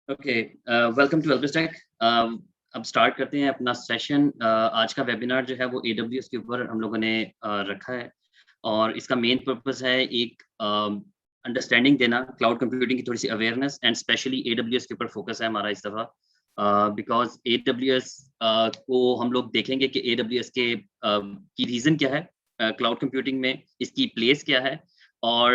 Okay, welcome to LbisTech। अब start करते हैं अपना सेशन। आज का वेबिनार जो है वो AWS के ऊपर हम लोगों ने रखा है और इसका मेन पर्पस है एक अंडरस्टैंडिंग देना, क्लाउड कंप्यूटिंग की थोड़ी सी अवेयरनेस एंड स्पेशली AWS के ऊपर फोकस है हमारा इस दफ़ा, बिकॉज AWS को हम लोग देखेंगे कि AWS के की रीज़न क्या है क्लाउड कंप्यूटिंग में, इसकी प्लेस क्या है और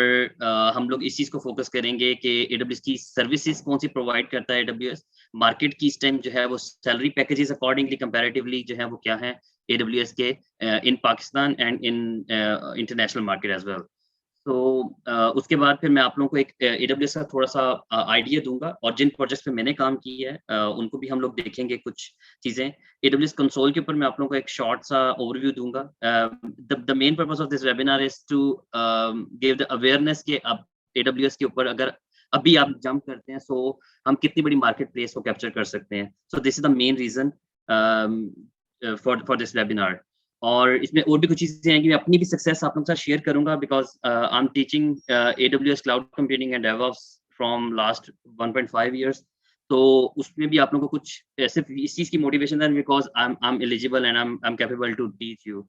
हम लोग इस चीज़ को फोकस करेंगे कि AWS की सर्विसेज कौन सी प्रोवाइड करता है AWS, मार्केट की इस टाइम जो है वो सैलरी पैकेजेस अकॉर्डिंगली कंपैरेटिवली जो है वो क्या है AWS के in Pakistan and in international market as well. तो उसके बाद फिर मैं आप लोगों को एक AWS का थोड़ा-सा आइडिया दूँगा और जिन प्रोजेक्ट्स पे मैंने काम किया है उनको भी हम लोग देखेंगे कुछ चीज़ें। AWS कंसोल के ऊपर मैं आप लोगों को एक शॉर्ट सा ओवरव्यू दूँगा। The main purpose of this webinar is to give the awareness कि आप AWS के ऊपर अगर अभी आप जंप करते हैं सो हम कितनी बड़ी मार्केट प्लेस को कैप्चर कर सकते हैं। So this is the main reason for this webinar. और इसमें और भी कुछ चीज़ें हैं कि मैं अपनी भी सक्सेस आप लोगों के साथ शेयर करूँगा because I am teaching AWS cloud computing and DevOps from last 1.5 years. तो उसमें भी आप लोगों को कुछ सिर्फ इस चीज़ की मोटिवेशन है because I am eligible and I am capable to teach you.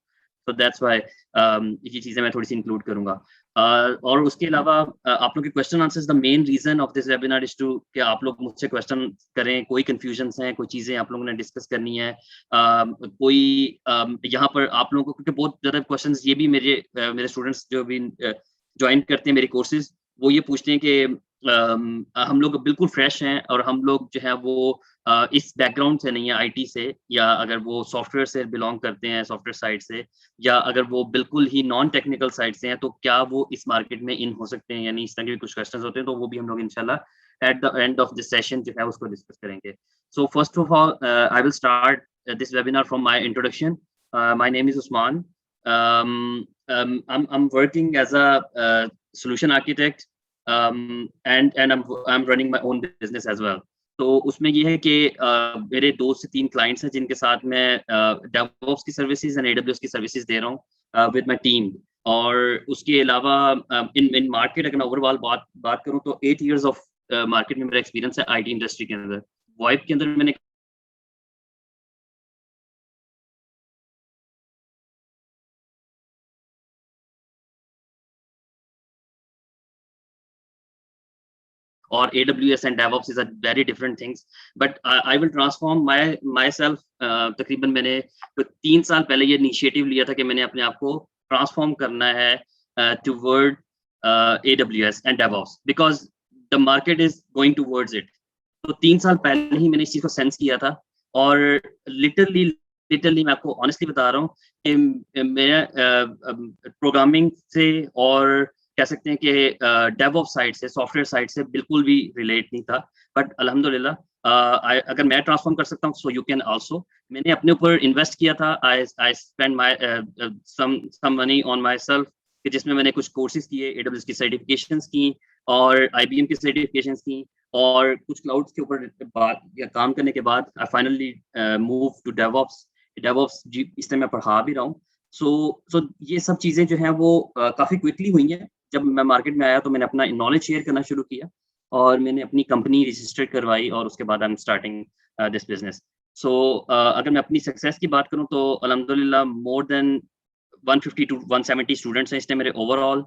So that's why ये चीज़ें मैं थोड़ी-सी इंक्लूड करूँगा। और उसके अलावा आप लोग के question answers the main reason of this webinar is to कि आप लोग मुझसे क्वेश्चन करें, कोई कन्फ्यूजन्स हैं, कोई चीज़ें आप लोगों ने डिस्कस करनी है। कोई यहाँ पर आप लोगों को क्योंकि बहुत ज़्यादा क्वेश्चंस ये भी मेरे स्टूडेंट्स जो भी जॉइन करते हैं मेरे कोर्सेज, वो ये पूछते हैं कि हम लोग बिल्कुल फ्रेश हैं और हम लोग जो है वो इस बैकग्राउंड से नहीं है आईटी से, या अगर वो सॉफ्टवेयर से बिलोंग करते हैं सॉफ्टवेयर साइड से, या अगर वो बिल्कुल ही नॉन टेक्निकल साइड से हैं तो क्या वो इस मार्केट में इन हो सकते हैं, यानी इस तरह के कुछ क्वेश्चंस होते हैं तो वो भी हम लोग इंशाल्लाह at the end of this session जो है उसको डिस्कस करेंगे। So first of all I will start this webinar from my introduction. My name is Usman. I'm working as a solution architect, and I'm running my own business as well. तो उसमें ये है कि मेरे 2 से 3 clients हैं जिनके साथ मैं DevOps की सर्विसेज एंड AWS की सर्विसेज दे रहा हूँ विद माय टीम। और उसके अलावा इन मार्केट अगर मैं ओवरऑल बात करूँ तो 8 इयर्स ऑफ मार्केट में मेरा एक्सपीरियंस है आईटी इंडस्ट्री के अंदर। वॉइप के अंदर मैंने or AWS and DevOps is a very different things. But I will transform myself. तकरीबन मैंने 3 साल पहले ये इनिशिएटिव लिया था कि मैंने अपने आप को ट्रांसफॉर्म करना है toward AWS and DevOps because the market is going towards it. तो 3 साल पहले ही मैंने इस चीज़ को सेंस किया था और लिटरली मैं आपको ऑनेस्टली बता रहा हूँ कि मेरा प्रोग्रामिंग से और कह सकते हैं कि डेवऑप्स साइड से, सॉफ्टवेयर साइड से बिल्कुल भी रिलेट नहीं था। बट अल्हम्दुलिल्लाह अगर मैं ट्रांसफॉर्म कर सकता हूँ सो यू कैन आल्सो। मैंने अपने ऊपर इन्वेस्ट किया था। I spend my some money on myself, कि जिसमें मैंने कुछ कोर्सेज किए, AWS की सर्टिफिकेशंस की और IBM की सर्टिफिकेशंस की और कुछ क्लाउड्स के ऊपर काम करने के बाद I finally move to DevOps इस टाइम मैं पढ़ा भी रहा हूँ। सो ये सब चीज़ें जो हैं वो काफ़ी क्विकली हुई हैं। जब मैं मार्केट में आया तो मैंने अपना नॉलेज शेयर करना शुरू किया और मैंने अपनी कंपनी रजिस्टर करवाई और उसके बाद I am starting this business. So अगर मैं अपनी सक्सेस की बात करूं तो अल्हम्दुलिल्लाह मोर देन 150 टू 170 स्टूडेंट्स हैं इस टाइम मेरे ओवरऑल।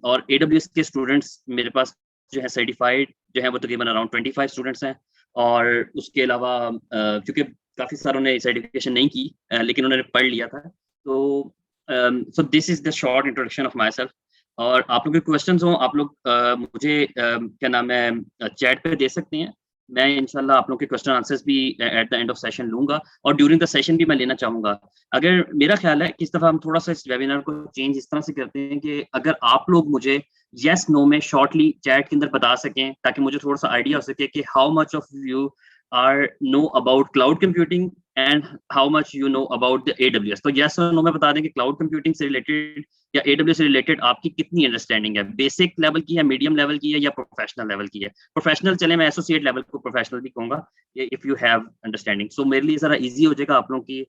और AWS के स्टूडेंट्स मेरे पास जो है सर्टिफाइड जो है वो तकरीबन अराउंड 25 स्टूडेंट्स हैं। और उसके अलावा क्योंकि काफ़ी सारों ने सर्टिफिकेशन नहीं की लेकिन उन्होंने पढ़ लिया था। तो so this is the short introduction of my self. और आप लोग के क्वेश्चंस हों आप लोग मुझे क्या नाम है चैट पे दे सकते हैं। मैं इंशाल्लाह आप लोग के क्वेश्चन आंसर्स भी at the end of session लूंगा और ड्यूरिंग द सेशन भी मैं लेना चाहूँगा। अगर मेरा ख्याल है कि इस दफ़ा हम थोड़ा सा इस वेबिनार को चेंज इस तरह से करते हैं कि अगर आप लोग मुझे येस नो में शॉर्टली चैट के अंदर बता सकें ताकि मुझे थोड़ा सा आइडिया हो सके कि how much of you are know about cloud computing and how much you know about the AWS। तो येस और नो में बता दें कि क्लाउड कंप्यूटिंग से रिलेटेड या AWS से रिलेटेड आपकी कितनी अंडरस्टैंडिंग है, बेसिक लेवल की है, मीडियम लेवल की है या प्रोफेशनल लेवल की है। प्रोफेशनल चले, मैं एसोसिएट लेवल को प्रोफेशनल भी कहूँगा इफ यू हैव अंडरस्टैंडिंग। सो मेरे लिए ज़रा इजी हो जाएगा आप लोगों की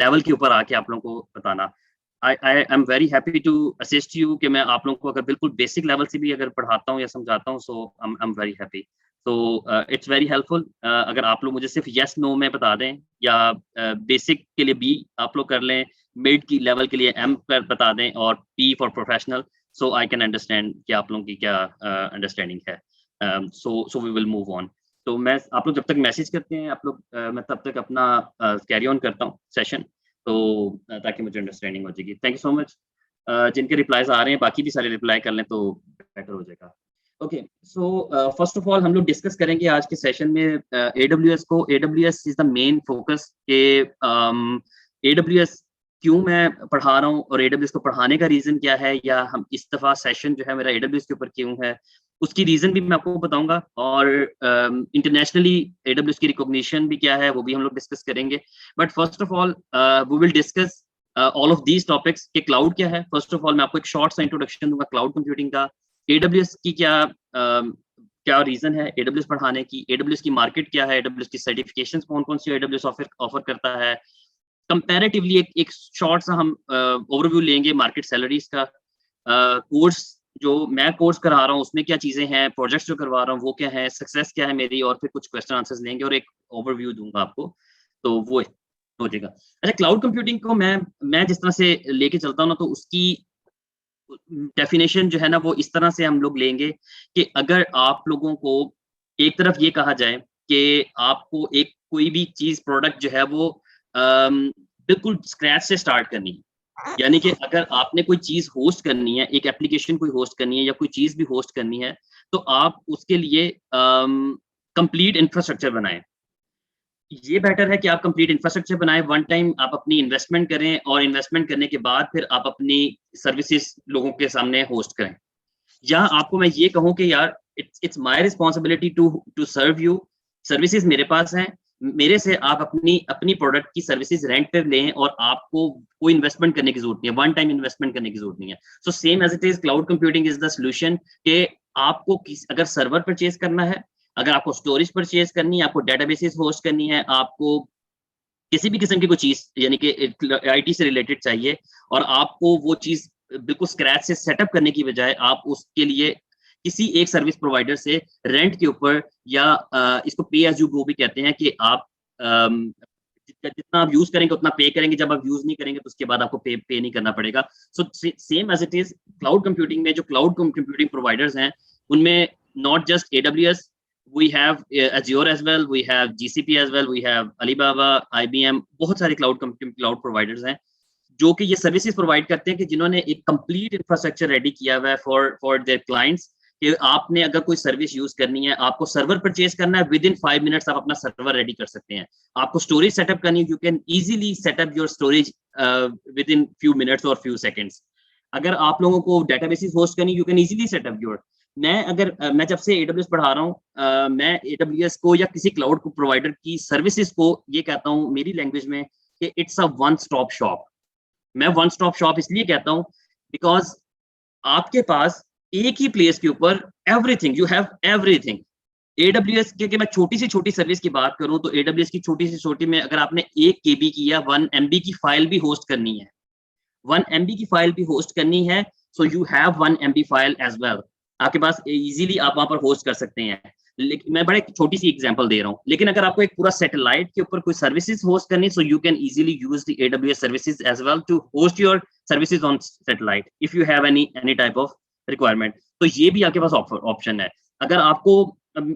लेवल के ऊपर आके आप लोगों को बताना। I am very happy to assist you कि मैं आप लोगों को अगर बिल्कुल बेसिक लेवल से भी अगर पढ़ाता हूँ या समझाता हूँ सो आई एम वेरी हैप्पी। तो इट्स वेरी हेल्पफुल। अगर आप लोग मुझे सिर्फ यस नो में बता दें, या बेसिक के लिए बी आप लोग कर लें, मिड की लेवल के लिए एम पर बता दें, और P for professional, so I can understand कि आप लोगों की क्या अंडरस्टैंडिंग है। So we will move on. तो मैं, आप लोग जब तक मैसेज करते हैं, आप लोग मैं तब तक अपना कैरी ऑन करता हूँ सेशन, तो ताकि मुझे अंडरस्टैंडिंग हो जाएगी। Thank you so much. जिनके रिप्लाईज आ रहे हैं बाकी भी सारे रिप्लाई कर लें तो बेटर हो जाएगा। Okay, so first of all हम लोग डिस्कस करेंगे आज के सेशन में AWS को। AWS is the main focus के AWS क्यों मैं पढ़ा रहा हूँ, और AWS को पढ़ाने का रीजन क्या है, या हम इस दफा सेशन जो है मेरा AWS के ऊपर क्यों है, उसकी रीजन भी मैं आपको बताऊंगा, और इंटरनेशनली AWS की रिकॉग्निशन भी क्या है वो भी हम लोग डिस्कस करेंगे। But first of all we will discuss all of these topics के क्लाउड क्या है। फर्स्ट ऑफ ऑल मैं आपको एक शॉर्ट सा इंट्रोडक्शन दूंगा क्लाउड कंप्यूटिंग का, AWS की क्या रीजन है AWS पढ़ाने की, AWS की मार्केट क्या है, AWS की सर्टिफिकेशंस कौन कौन सी AWS ऑफर करता है, कंपैरेटिवली एक शॉर्ट सा हम ओवरव्यू लेंगे मार्केट सैलरीज का, कोर्स जो मैं कोर्स करा रहा हूँ उसमें क्या चीजें हैं, प्रोजेक्ट्स जो करवा रहा हूँ वो क्या है, सक्सेस क्या है मेरी, और फिर कुछ क्वेश्चन आंसर्स लेंगे और एक ओवरव्यू दूंगा आपको, तो वो हो जाएगा। अच्छा, क्लाउड कंप्यूटिंग को मैं जिस तरह से लेके चलता हूँ ना, तो उसकी डेफिनेशन जो है ना वो इस तरह से हम लोग लेंगे कि अगर आप लोगों को एक तरफ ये कहा जाए कि आपको एक कोई भी चीज प्रोडक्ट जो है वो बिल्कुल स्क्रैच से स्टार्ट करनी है, यानी कि अगर आपने कोई चीज होस्ट करनी है, एक एप्लीकेशन कोई होस्ट करनी है या कोई चीज भी होस्ट करनी है, तो आप उसके लिए कंप्लीट इंफ्रास्ट्रक्चर बनाएं। ये बेटर है कि आप कंप्लीट इंफ्रास्ट्रक्चर बनाएं, वन टाइम आप अपनी इन्वेस्टमेंट करें, और इन्वेस्टमेंट करने के बाद फिर आप अपनी सर्विसेज लोगों के सामने होस्ट करें। या आपको मैं ये कहूँ कि यार it's my responsibility to serve you, services मेरे पास हैं, मेरे से आप अपनी प्रोडक्ट की सर्विसेज रेंट पे लें, और आपको कोई इन्वेस्टमेंट करने की जरूरत नहीं है, वन टाइम इन्वेस्टमेंट करने की जरूरत नहीं है। So same as it is, cloud computing is the solution कि आपको अगर सर्वर परचेज करना है, अगर आपको स्टोरेज परचेज करनी है, आपको डेटाबेसेस होस्ट करनी है, आपको किसी भी किस्म की कोई चीज यानी कि आईटी से रिलेटेड चाहिए, और आपको वो चीज बिल्कुल स्क्रैच से सेटअप करने की बजाय आप उसके लिए किसी एक सर्विस प्रोवाइडर से रेंट के ऊपर, या इसको पे एज यू गो भी कहते हैं, कि आप जितना आप यूज करेंगे उतना पे करेंगे, जब आप यूज नहीं करेंगे तो उसके बाद आपको पे नहीं करना पड़ेगा। So same as it is, cloud computing में जो क्लाउड कंप्यूटिंग प्रोवाइडर्स हैं उनमें not just AWS, we have Azure as well, we have GCP as well, we have Alibaba, IBM, बहुत सारे क्लाउड प्रोवाइडर्स हैं जो कि ये सर्विसेज प्रोवाइड करते हैं, कि जिन्होंने एक कंप्लीट इंफ्रास्ट्रक्चर रेडी किया हुआ है फॉर देयर क्लाइंट्स, कि आपने अगर कोई सर्विस यूज करनी है, आपको सर्वर परचेज करना है, विद इन 5 मिनट्स आप अपना सर्वर रेडी कर सकते हैं। आपको स्टोरेज सेटअप करनी है, you can easily setup your storage with in few minutes और फ्यू सेकंड्स। अगर आप लोगों को डेटाबेसेस होस्ट करनी, you can easily setup your. मैं जब से AWS पढ़ा रहा हूँ, मैं AWS को या किसी क्लाउड को प्रोवाइडर की सर्विसेज को ये कहता हूँ मेरी लैंग्वेज में कि it's a one stop shop. मैं वन स्टॉप शॉप इसलिए कहता हूँ बिकॉज आपके पास एक ही प्लेस के ऊपर everything, you have everything. AWS के मैं छोटी से छोटी सर्विस की बात करूं तो AWS की छोटी से छोटी में अगर आपने 1 KB की या 1 MB की फाइल भी होस्ट करनी है, 1 MB की फाइल भी होस्ट करनी है, so you have 1 MB file as well. आपके पास इजीली आप वहां पर होस्ट कर सकते हैं। लेकिन मैं बड़े छोटी सी एग्जांपल दे रहा हूं, लेकिन अगर आपको एक पूरा सैटेलाइट के ऊपर कोई सर्विसेज होस्ट करनी, so you can easily use the AWS services as well to host your services on satellite if you have any type of requirement. तो ये भी आपके पास ऑप्शन है। अगर आपको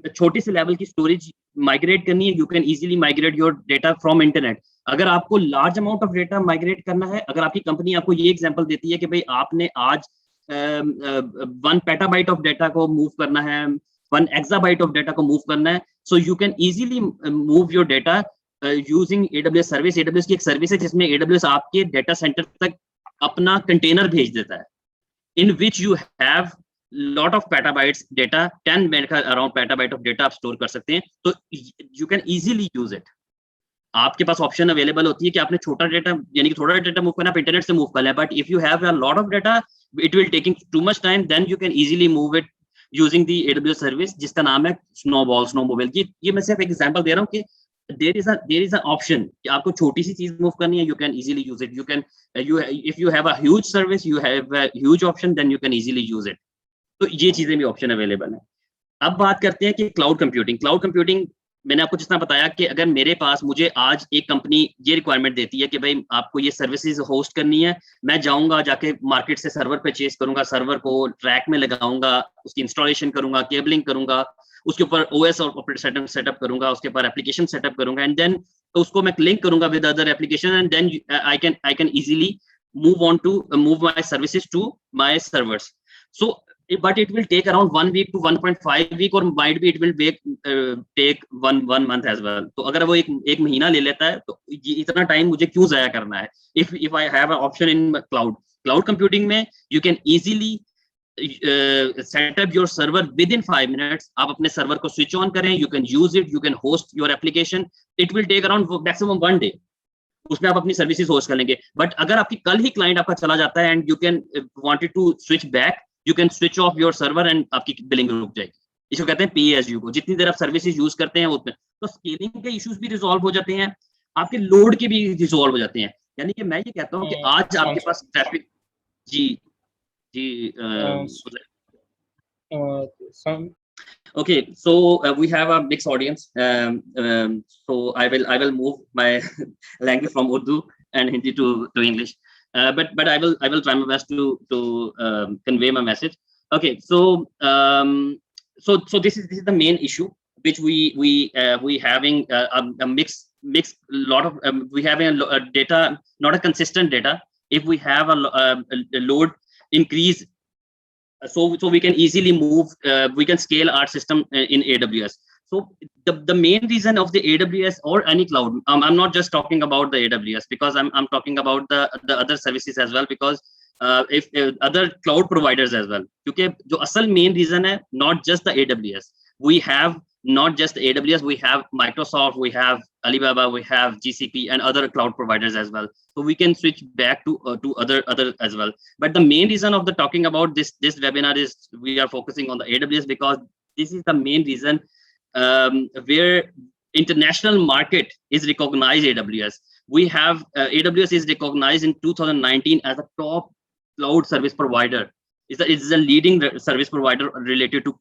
छोटी सी लेवल की स्टोरेज माइग्रेट करनी है, you can easily migrate your data from internet. अगर आपको large amount of data migrate करना है, अगर आपकी कंपनी आपको ये एग्जांपल देती है कि भाई आपने आज 1 पेटाबाइट ऑफ डेटा को मूव करना है, 1 एक्साबाइट ऑफ डेटा को मूव करना है, so you can easily move your data using AWS service. AWS की एक सर्विस है जिसमें AWS आपके डेटा सेंटर तक अपना कंटेनर भेज देता है, in which you have lot of petabytes data, 10 around petabyte of data आप स्टोर कर सकते हैं, तो you can easily use it। आपके पास ऑप्शन अवेलेबल होती है कि आपने छोटा डेटा यानी कि थोड़ा डेटा मूव करना, आप इंटरनेट से मूव कर लें, but if you have a lot of data it will taking too much time, then you can easily move it using the AWS service जिसका नाम है स्नोमोबाइल की। ये मैं सिर्फ एक एग्जांपल दे रहा हूँ कि there is an option कि आपको छोटी सी चीज मूव करनी है, you can easily use it, if you have a huge service, you have a huge option, then you can easily use it। तो ये चीजें भी ऑप्शन अवेलेबल है। अब बात करते हैं कि क्लाउड कंप्यूटिंग मैंने आपको जितना बताया कि अगर मेरे पास मुझे आज एक कंपनी ये रिक्वायरमेंट देती है कि भाई आपको ये सर्विसेज होस्ट करनी है, मैं जाऊंगा जाके मार्केट से सर्वर परचेज करूंगा, सर्वर को ट्रैक में लगाऊंगा, उसकी इंस्टॉलेशन करूंगा, केबलिंग करूंगा, उसके ऊपर ओएस और ऑपरेटिंग सेटअप करूंगा, उसके ऊपर एप्लीकेशन सेटअप करूंगा, एंड देन उसको मैं लिंक करूंगा with other application, and then I can easily move my services to my servers. So but it will take around 1 week to 1.5 week, or might be it will take one month as well. तो अगर वो एक महीना ले लेता है तो इतना टाइम मुझे क्यों जाया करना है? if I have an option in cloud computing में you can easily set up your server within 5 minutes. आप अपने सर्वर को स्विच ऑन करें, you can use it, you can host your application. It will take around maximum 1 day. उसमें आप अपनी services host कर लेंगे. बट अगर आपकी कल ही क्लाइंट आपका चला जाता है and you can wanted to switch back, you can switch off your server and आपकी बिलिंग रुक जाएगी. इसको कहते हैं पे एज यू को. जितनी देर आप सर्विसेज यूज करते हैं उतने तो स्केलिंग के इश्यूज भी रिजॉल्व हो जाते हैं, आपके लोड के भी रिजॉल्व हो जाते हैं. यानी कि मैं ये कहता हूँ कि आज आपके पास ट्रैफिक. जी जी Okay, so we have a mixed audience. So I will move my language from Urdu and Hindi to English. But I will try my best to convey my message. Okay, so so this is the main issue which we having a mix lot of we having a data, not a consistent data. If we have a load increase, so we can easily move, we can scale our system in AWS. So the main reason of the AWS or any cloud, I'm not just talking about the AWS, because I'm talking about the other services as well, because if other cloud providers as well, क्योंकि जो असल main reason है, not just the AWS, we have not just AWS, we have Microsoft, we have Alibaba, we have GCP and other cloud providers as well. So we can switch back to other as well. But the main reason of the talking about this webinar is we are focusing on the AWS, because this is the main reason where international market is recognized AWS. We have AWS is recognized in 2019 as a top cloud service provider. It's a leading service provider related to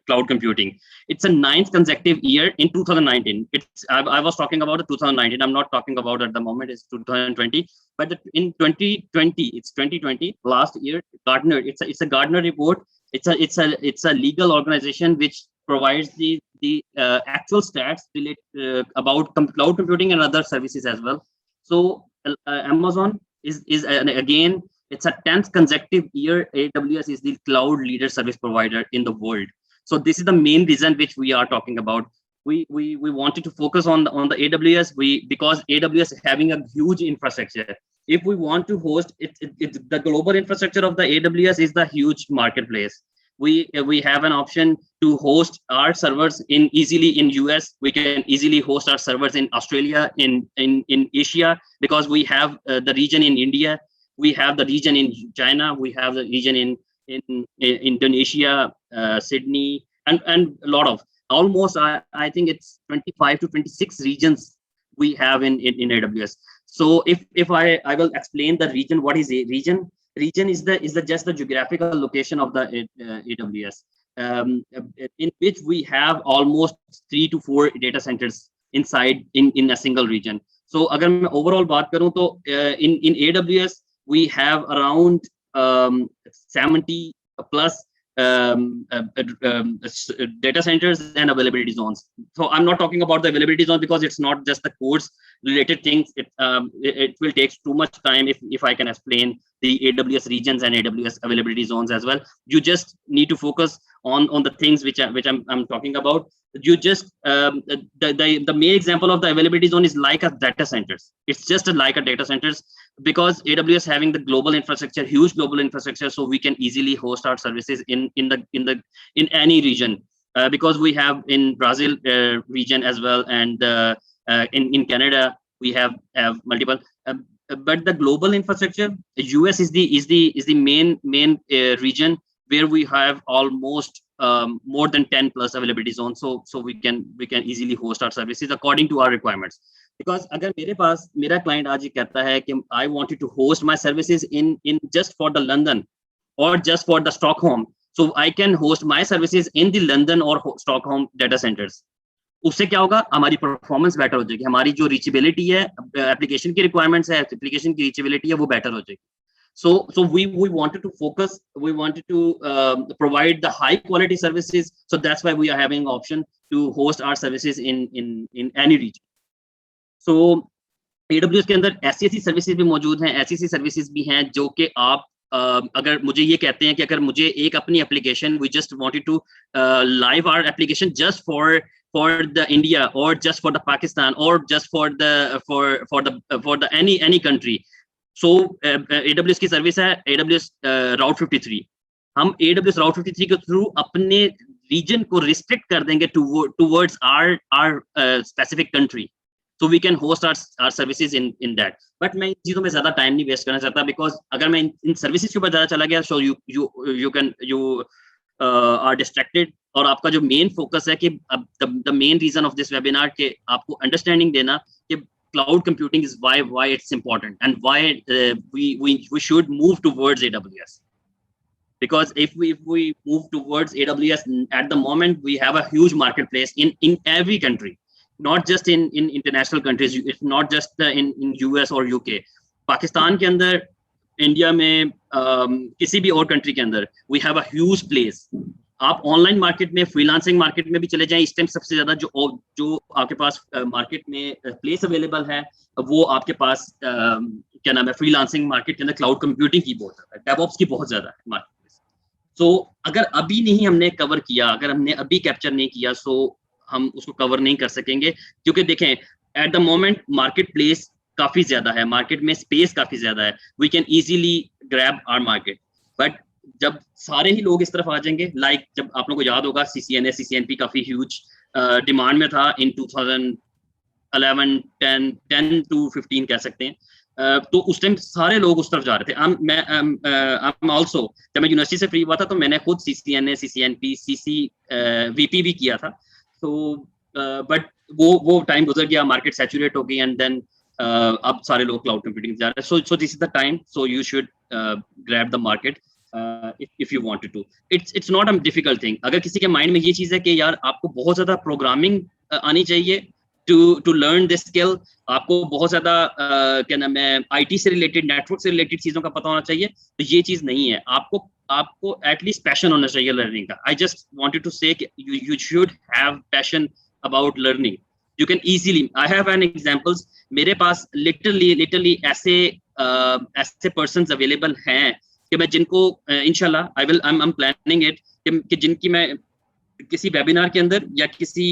cloud computing. It's a 9th consecutive year in 2019. I was talking about the 2019. I'm not talking about at the moment. It's 2020. But in 2020, it's 2020 last year. Gartner. It's a Gartner report. It's a legal organization which provides the actual stats related about cloud computing and other services as well. So Amazon is again, it's a 10th consecutive year. AWS is the cloud leader service provider in the world. So this is the main reason which we are talking about. We wanted to focus on the AWS. Because AWS is having a huge infrastructure. If we want to host it, the global infrastructure of the AWS is the huge marketplace. We have an option to host our servers easily in US. We can easily host our servers in Australia, in Asia, because we have the region in India. We have the region in China. We have the region in Indonesia, Sydney, and a lot of, almost I think it's 25 to 26 regions we have in AWS. So if I will explain the region, what is a region? Region is just the geographical location of the AWS, in which we have almost 3 to 4 data centers inside in a single region. So अगर मैं overall बात करूं तो in AWS we have around 70 plus data centers and availability zones. So I'm not talking about the availability zone because it's not just the course related things. It will take too much time if I can explain the AWS regions and AWS availability zones as well. You just need to focus on the things which I'm talking about. You just the main example of the availability zone is like a data centers. It's just like a data centers, because AWS having the global infrastructure, huge global infrastructure, so we can easily host our services in any region, because we have in Brazil region as well, and in Canada we have multiple. But the global infrastructure, US is the main region where we have almost more than 10 plus availability zones, so we can easily host our services according to our requirements. Because अगर मेरा client आज ये कहता है कि I wanted to host my services in just for the London or just for the Stockholm, So I can host my services in the London or Stockholm data centers. उससे क्या होगा, हमारी परफॉर्मेंस बेटर हो जाएगी, हमारी जो reachability है, application की रिक्वायरमेंट्स है, एप्लीकेशन की रीचेबिलिटी है, वो बेटर हो जाएगी. So we wanted to focus, we wanted to provide the high quality services. So that's why we are having option to host our services in any region. So AWS के अंदर ऐसी services भी मौजूद हैं, ऐसी services भी हैं जो कि आप अगर मुझे ये कहते हैं कि अगर मुझे एक अपनी application, we just wanted to live our application just for the India or just for the Pakistan or just for the any country. So AWS की सर्विस है AWS Route 53. हम AWS Route 53 के थ्रू अपने reason को restrict कर देंगे towards our specific country. So we can host our services in that. But मैं इन चीजों में ज्यादा टाइम नहीं वेस्ट करना चाहता, because अगर मैं इन सर्विसेज के ऊपर ज्यादा चला गया, so you are distracted. और आपका जो मेन फोकस है कि the main reason of this webinar के आपको अंडरस्टैंडिंग देना कि cloud computing is why it's important and why we should move towards AWS. Because if we move towards AWS at the moment, we have a huge marketplace in every country. Not just in international countries, it's not just in US or UK. Pakistan के अंदर, India में, किसी भी और country के अंदर, we have a huge place. आप online market में, फ्रीलांसिंग मार्केट में भी चले जाएं, इस टाइम सबसे ज्यादा जो आपके पास मार्केट में प्लेस अवेलेबल है, वो आपके पास क्या नाम है, फ्रीलांसिंग मार्केट के अंदर क्लाउड कंप्यूटिंग की बहुत ज्यादा है, डेवऑप्स की बहुत ज्यादा है मार्केट. सो अगर अभी नहीं हमने कवर किया, अगर हमने अभी कैप्चर नहीं किया, सो हम उसको कवर नहीं कर सकेंगे. क्योंकि देखें, at the moment market place काफी ज्यादा है, मार्केट में स्पेस काफी ज्यादा है, we can easily grab our market. But जब सारे ही लोग इस तरफ आ जाएंगे, लाइक जब आप लोगों को याद होगा CCNA CCNP काफी ह्यूज डिमांड में था इन 2011 10 to 15 कह सकते हैं. तो उस टाइम सारे लोग उस तरफ जा रहे थे. मैं ऑल्सो, जब मैं यूनिवर्सिटी से फ्री हुआ था तो मैंने खुद CCNA CCNP VP भी किया था. तो बट वो टाइम गुजर गया, मार्केट सैचुरेट हो गई, एंड देन अब सारे लोग क्लाउड कंप्यूटिंग जा रहे हैं. So this is the time, so you should grab the market if you wanted to. It's not a difficult thing. अगर किसी के माइंड में ये चीज है कि यार आपको बहुत ज्यादा प्रोग्रामिंग आनी चाहिए to learn this skill, आपको बहुत ज्यादा क्या नाम है, IT से रिलेटेड, नेटवर्क से रिलेटेड चीजों का पता होना चाहिए, तो ये चीज नहीं है. आपको एटलीस्ट पैशन होना चाहिए लर्निंग का. I just wanted to say you should have passion about learning. You can easily, I have an examples, मेरे पास literally ऐसे persons available हैं कि मैं जिनको इंशाल्लाह I'm planning it कि जिनकी मैं किसी वेबिनार के अंदर या किसी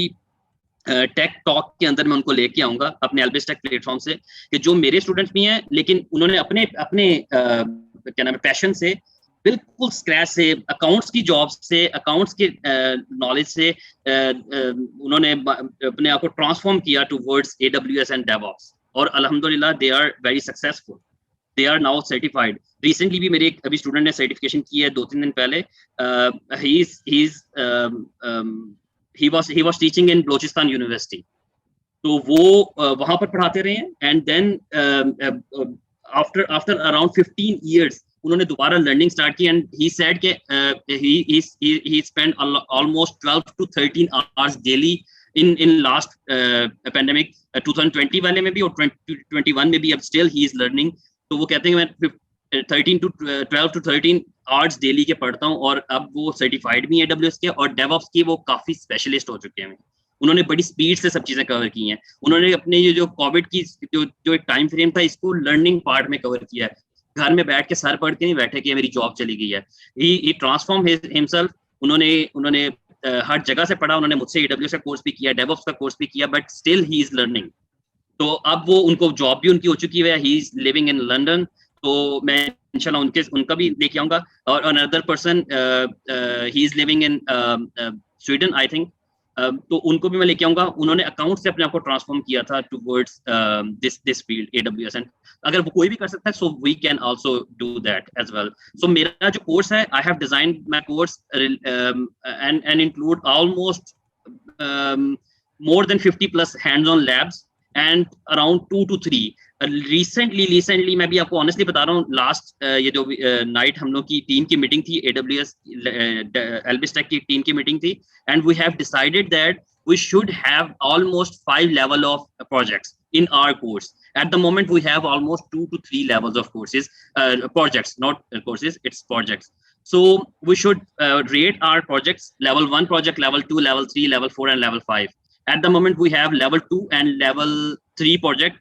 टेक टॉक के अंदर मैं उनको लेके आऊंगा अपने LbisTech प्लेटफॉर्म से, कि जो मेरे स्टूडेंट्स भी हैं, लेकिन उन्होंने अपने क्या नाम है, पैशन से, बिल्कुल स्क्रैच से, अकाउंट्स की जॉब से, अकाउंट्स के नॉलेज से उन्होंने अपने आप को ट्रांसफॉर्म किया टुवर्ड्स AWS एंड DevOps, और अल्हम्दुलिल्लाह they are very successful. They are now certified. Recently भी मेरे एक अभी स्टूडेंट ने सर्टिफिकेशन की है 2-3 दिन पहले. He was teaching in Balochistan University. तो वो वहाँ पर पढ़ाते रहे हैं, and then after around 15 years उन्होंने दोबारा लर्निंग स्टार्ट की, and he said कि he spent almost 12 to 13 hours daily in last pandemic, 2020 वाले में भी और 2021 में भी, अब still he is learning. तो वो कहते हैं मैं 12 to 13 आवर्स डेली के पढ़ता हूँ, और अब वो सर्टिफाइड भी है AWS के, और DevOps की वो काफी स्पेशलिस्ट हो चुके हैं. उन्होंने बड़ी स्पीड से सब चीजें कवर की हैं. उन्होंने अपने ये जो कोविड की जो एक टाइम फ्रेम था, इसको लर्निंग पार्ट में कवर किया है. घर में बैठ के सर पढ़ के नहीं बैठे कि मेरी जॉब चली गई है. ही ट्रांसफॉर्म हिमसेल्फ. उन्होंने हर जगह से पढ़ा. उन्होंने मुझसे AWS का कोर्स भी किया, DevOps का कोर्स भी किया, but still he is learning. तो अब वो उनको जॉब भी उनकी हो चुकी है. He is living in London. तो मैं इंशाल्लाह उनका भी लेके आऊंगा. और another person, he is living in Sweden I think. तो उनको भी मैं लेके आऊंगा. उन्होंने अकाउंट से अपने आप को ट्रांसफॉर्म किया था towards this field AWS. And अगर वो कोई भी कर सकता है, so we can also do that as well. So मेरा जो कोर्स है, I have designed my course and include almost more than 50 plus hands-on labs and around 2 to 3 recently मैं भी आपको ऑनेस्टली बता रहा हूँ, लास्ट ये जो नाइट हम लोग की टीम की मीटिंग थी, AWS LbisTech की टीम की मीटिंग थी, and we have decided that we should have almost 5 level of projects in our course. At the moment we have almost 2 to 3 levels of courses, projects, not courses, it's projects. So we should rate our projects level 1 project, level 2, level 3, level 4 and level 5. At the moment we have level 2 and level 3 project,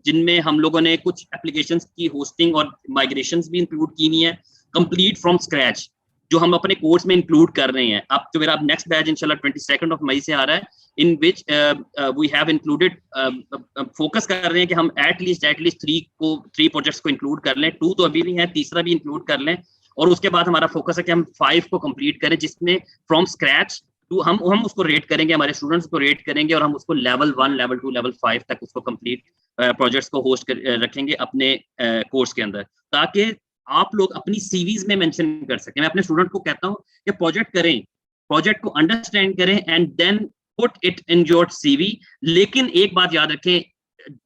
जिनमें हम लोगों ने कुछ applications की hosting और migrations भी include की नहीं है, कंप्लीट फ्रॉम स्क्रैच, जो हम अपने कोर्स में इंक्लूड कर रहे हैं। अब जो मेरा नेक्स्ट बैच इंशाल्लाह 22 मई से आ रहा है, in which we have included, focus कर रहे हैं कि हम एटलीस्ट 3 प्रोजेक्ट्स को इंक्लूड कर लें, 2 तो अभी भी है, तीसरा भी इंक्लूड कर लें, और उसके बाद हमारा फोकस है कि हम 5 को कंप्लीट करें, जिसमें फ्रॉम स्क्रैच तो हम उसको रेट करेंगे, हमारे स्टूडेंट्स को रेट करेंगे, और हम उसको लेवल 1, लेवल 2, लेवल 5 तक उसको कंप्लीट प्रोजेक्ट्स को होस्ट रखेंगे अपने कोर्स के अंदर, ताकि आप लोग अपनी सीवीज में मेंशन कर सकें। मैं अपने स्टूडेंट को कहता हूं कि प्रोजेक्ट करें, प्रोजेक्ट को अंडरस्टैंड करें and then put it in your CV, लेकिन एक बात याद रखें,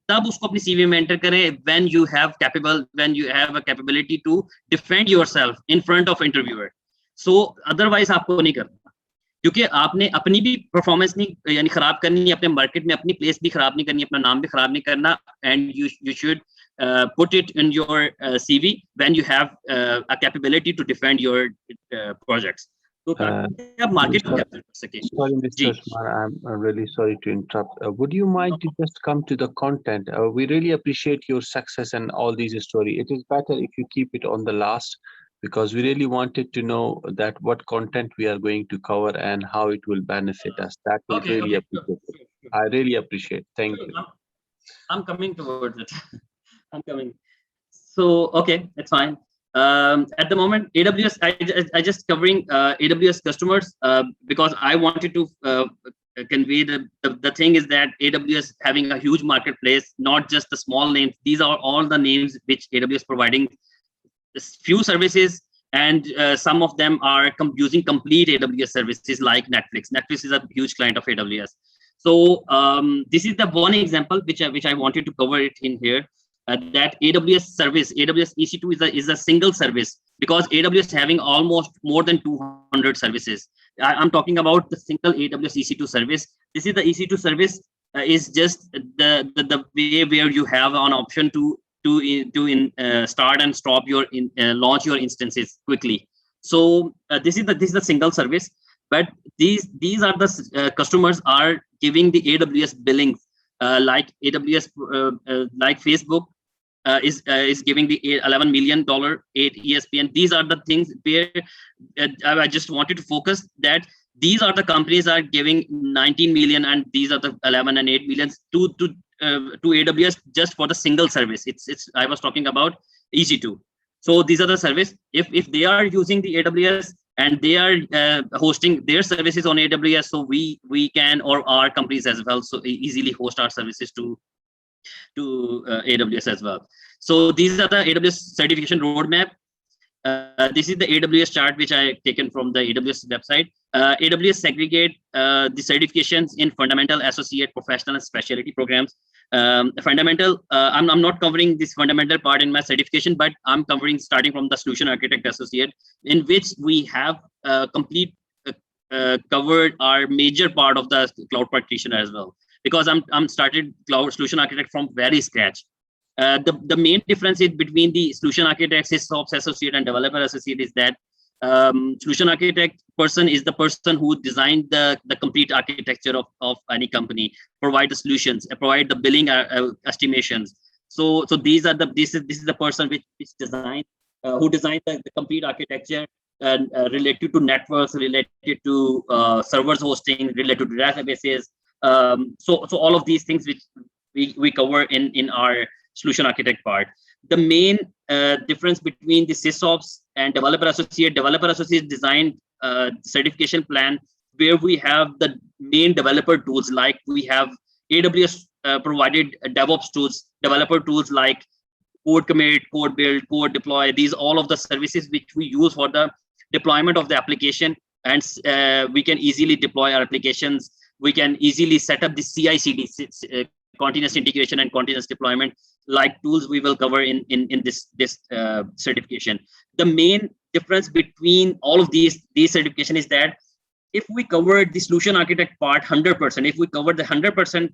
तब उसको अपनी सीवी में एंटर करें when you have a capability to defend yourself in front of interviewer. So otherwise आपको नहीं करना, क्योंकि आपने अपनी भी परफॉर्मेंस नहीं यानी खराब करनी, अपने मार्केट में अपनी प्लेस भी खराब नहीं करनी, अपना नाम भी खराब नहीं करना, and you should put it in your CV when you have a capability to defend your projects. So आप मार्केट को कैप्चर कर सकें। Sorry, Mr. Usman, I'm really sorry to interrupt. Would you mind to just come to the content? We really appreciate your success and all these story. It is better if you keep it on the last, because we really wanted to know that what content we are going to cover and how it will benefit us. That will really appreciate it. I really appreciate. Thank you. I'm coming towards it. I'm coming. So okay, that's fine. At the moment, AWS, I just covering AWS customers because I wanted to convey the thing is that AWS having a huge marketplace, not just the small names. These are all the names which AWS providing few services, and some of them are using complete AWS services like Netflix. Netflix is a huge client of AWS. So this is the one example which I wanted to cover it in here. That AWS service, AWS EC2 is a single service, because AWS having almost more than 200 services. I'm talking about the single AWS EC2 service. This is the EC2 service is just the way where you have an option to start and stop your launch your instances quickly. So this is the single service, but these are the customers are giving the AWS billings, like AWS like Facebook is giving the $11 million 8 ESPN. These are the things where I just wanted to focus that these are the companies are giving 19 million, and these are the 11 and 8 millions to AWS just for the single service. It's I was talking about EC2. So these are the service. If they are using the AWS and they are hosting their services on AWS, so we can, or our companies as well, so easily host our services to AWS as well. So these are the AWS certification roadmap. This is the AWS chart which I taken from the AWS website. AWS segregate the certifications in fundamental, associate, professional, and specialty programs. Fundamental, I'm not covering this fundamental part in my certification, but I'm covering starting from the solution architect associate, in which we have complete covered our major part of the cloud practitioner as well, because I'm started cloud solution architect from very scratch. The main difference is between the solution architect, SysOps associate, and developer associate is that solution architect person is the person who designed the complete architecture of any company, provide the solutions, provide the billing estimations. So these are this is the person which designed who designed the complete architecture and related to networks, related to servers hosting, related to databases. So all of these things which we cover in our solution architect part. The main difference between the SysOps and developer associate designed certification plan, where we have the main developer tools, like we have AWS provided DevOps tools, developer tools like code commit, code build, code deploy. These all of the services which we use for the deployment of the application, and we can easily deploy our applications. We can easily set up the CI/CD, continuous integration and continuous deployment. like tools we will cover in this certification. The main difference between all of these certification is that if we cover the solution architect part 100%, if we cover the 100%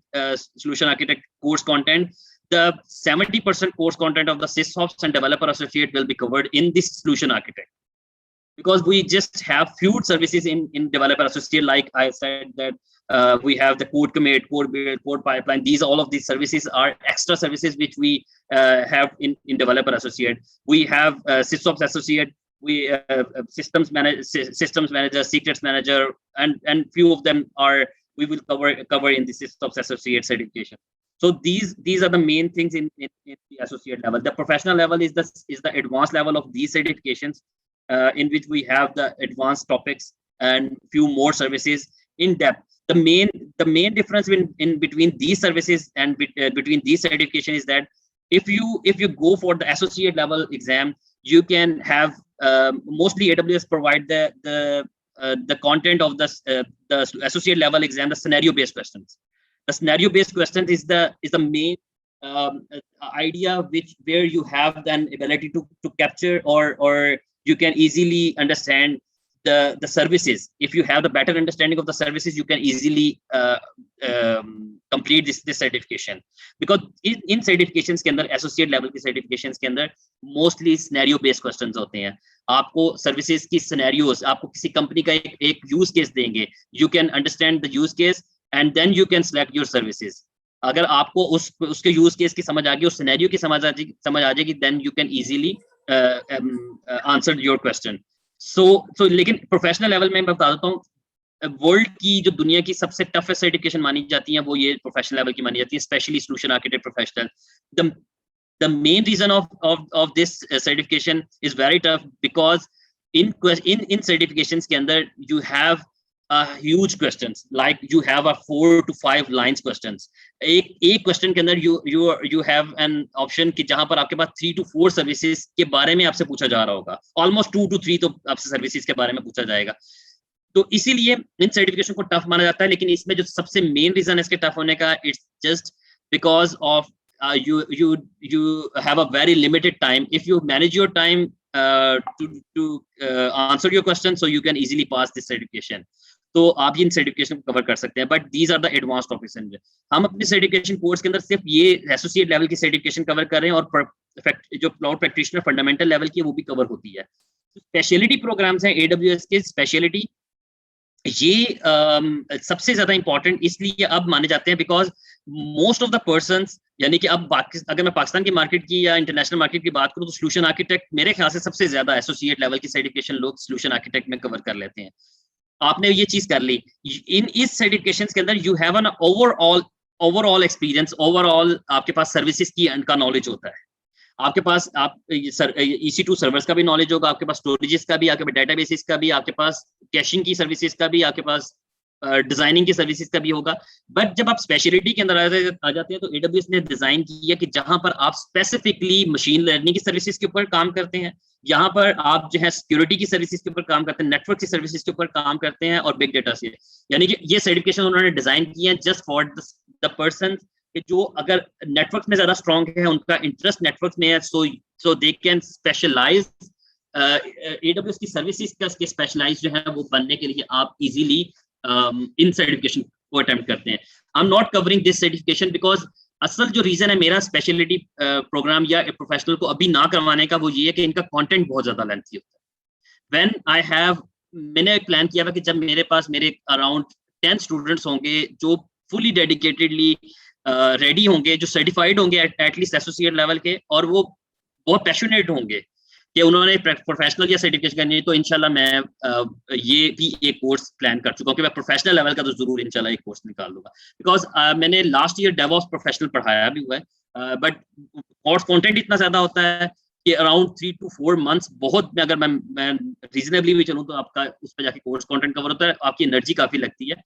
solution architect course content, the 70% course content of the SysOps and developer associate will be covered in this solution architect. Because we just have few services in developer associate, like I said that we have the code commit, code build, code pipeline. All of these services are extra services which we have in developer associate. We have SysOps associate, we systems manager, secrets manager, and few of them are we will cover in the SysOps associate certification. So these are the main things in the associate level. The professional level is the advanced level of these certifications, in which we have the advanced topics and few more services in depth. The main difference in between these services and between these certification is that if you go for the associate level exam, you can have mostly AWS provide the content of the associate level exam, the scenario based questions. The scenario based questions is the main idea where you have an ability to capture or you can easily understand the services. If you have the better understanding of the services, you can easily complete this certification. Because in certifications के अंदर associate level की certifications के अंदर mostly scenario based questions होते हैं. आपको services की scenarios, आपको किसी company का एक use case देंगे, you can understand the use case and then you can select your services. अगर आपको उसके use case की समझ आ गई, उस scenario की समझ आ जाएगी, then you can easily answer your question. So लेकिन प्रोफेशनल लेवल में मैं बता देता हूँ, वर्ल्ड की जो दुनिया की सबसे टफेस्ट सर्टिफिकेशन मानी जाती है वो ये प्रोफेशनल लेवल की मानी जाती है, specially solution architect professional. The main reason of this certification is very tough because in certifications के अंदर you have huge questions, like you have a 4 to 5 lines questions. एक question के अंदर you have an option कि जहां पर आपके पास 3 to 4 services के बारे में आपसे पूछा जा रहा होगा, almost 2 to 3 तो आपसे services के बारे में पूछा जाएगा. तो इसीलिए इन सर्टिफिकेशन को टफ माना जाता है. लेकिन इसमें जो सबसे मेन रीजन है इसके टफ होने का, it's just because of you have a very limited time. If you manage your time to answer your question, so you can easily pass this certification. तो आप इन सर्टिफिकेशन को कवर कर सकते हैं. But these are the advance topics. हम अपने certification course के अंदर सिर्फ ये एसोसिएट लेवल की सर्टिफिकेशन कवर कर रहे हैं, और जो क्लाउड प्रैक्टिशनर फंडामेंटल लेवल की वो भी कवर होती है. स्पेशलिटी प्रोग्राम्स हैं AWS के. स्पेशलिटी ये सबसे ज्यादा इंपॉर्टेंट इसलिए अब माने जाते हैं because most of the persons, यानी कि अब अगर मैं पाकिस्तान की मार्केट की या इंटरनेशनल मार्केट की बात करूं तो सोल्यूशन आर्किटेक्ट मेरे ख्याल से सबसे ज्यादा एसोसिएट लेवल की सर्टिफिकेशन लोग सोल्यूशन आर्किटेक्ट में कवर कर लेते हैं. आपने ये चीज कर ली इस सर्टिफिकेशंस के अंदर, you have an overall experience, overall आपके पास सर्विसेज की का नॉलेज होता है. आपके पास EC2 सर्वर्स का भी नॉलेज होगा, आपके पास स्टोरेजेस का भी, आपके पास डेटाबेसेस का भी, आपके पास कैशिंग की सर्विसेज का भी, आपके पास डिजाइनिंग की सर्विसेज का भी होगा. बट जब आप स्पेशलिटी के अंदर आ जाते हैं तो AWS ने डिजाइन किया कि जहां पर आप स्पेसिफिकली मशीन लर्निंग की सर्विसेज के ऊपर काम करते हैं, यहाँ पर आप जो है सिक्योरिटी की सर्विसेज के ऊपर काम करते हैं, नेटवर्क की सर्विसेज के ऊपर काम करते हैं, और बिग डेटा से. यानी कि ये सर्टिफिकेशन उन्होंने डिजाइन किए हैं जस्ट फॉर द पर्सन कि जो अगर नेटवर्क में ज्यादा स्ट्रांग है, उनका इंटरेस्ट नेटवर्क में है, सो दे कैन स्पेशलाइज AWS की सर्विसेज का स्पेशलाइज जो है वो बनने के लिए आप इजीली इन सर्टिफिकेशन को अटेम्प्ट करते हैं. I am not covering this certification because असल जो रीजन है मेरा स्पेशलिटी प्रोग्राम या प्रोफेशनल को अभी ना करवाने का वो ये है कि इनका कंटेंट बहुत ज्यादा लेंथी होता है. मैंने प्लान किया था कि जब मेरे पास अराउंड 10 स्टूडेंट्स होंगे जो फुली डेडिकेटेडली रेडी होंगे, जो सर्टिफाइड होंगे एटलीस्ट एसोसिएट लेवल के, और वो बहुत पैशनेट होंगे कि उन्होंने प्रोफेशनल या सर्टिफिकेशन करनी है, तो इंशाल्लाह मैं ये भी एक कोर्स प्लान कर चुका हूँ कि मैं प्रोफेशनल लेवल का तो जरूर इंशाल्लाह एक कोर्स निकाल लूंगा. बिकॉज मैंने लास्ट ईयर डेवऑप्स प्रोफेशनल पढ़ाया भी हुआ है, बट कोर्स कंटेंट इतना ज्यादा होता है कि अराउंड 3 to 4 months बहुत में अगर मैं रीजनेबली भी चलूँ तो आपका उस पर जाके कोर्स कंटेंट कवर होता है, आपकी एनर्जी काफी लगती है,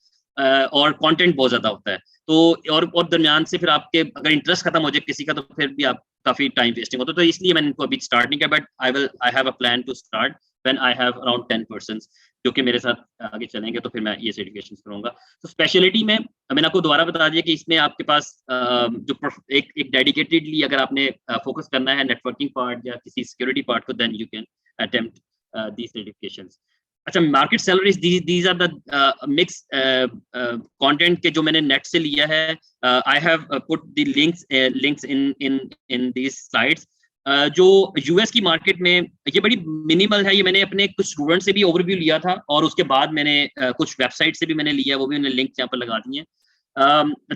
और कंटेंट बहुत ज्यादा होता है. तो और दरमियान से फिर आपके अगर इंटरेस्ट खत्म हो जाए किसी का तो फिर भी आप काफी टाइम वेस्टिंग होता है. तो इसलिए मैंने इनको अभी स्टार्ट नहीं किया, but I have a plan to start when I have around 10 persons जो कि मेरे साथ आगे चलेंगे, तो फिर मैं ये सर्टिफिकेशन करूंगा. तो स्पेशलिटी में मैंने आपको दोबारा बता दिया कि इसमें आपके पास जो एक डेडिकेटेडली अगर आपने फोकस करना है नेटवर्किंग पार्ट या किसी सिक्योरिटी पार्ट को, then you can attempt these certifications. अच्छा, market salaries, these are the mix content के जो मैंने नेट से लिया है। I have put the links in these slides. जो यूएस की मार्केट में ये बड़ी मिनिमल है, ये मैंने अपने कुछ स्टूडेंट से भी ओवरव्यू लिया था और उसके बाद मैंने कुछ वेबसाइट से भी मैंने लिया, वो भी मैंने लिंक यहाँ पर लगा दी है।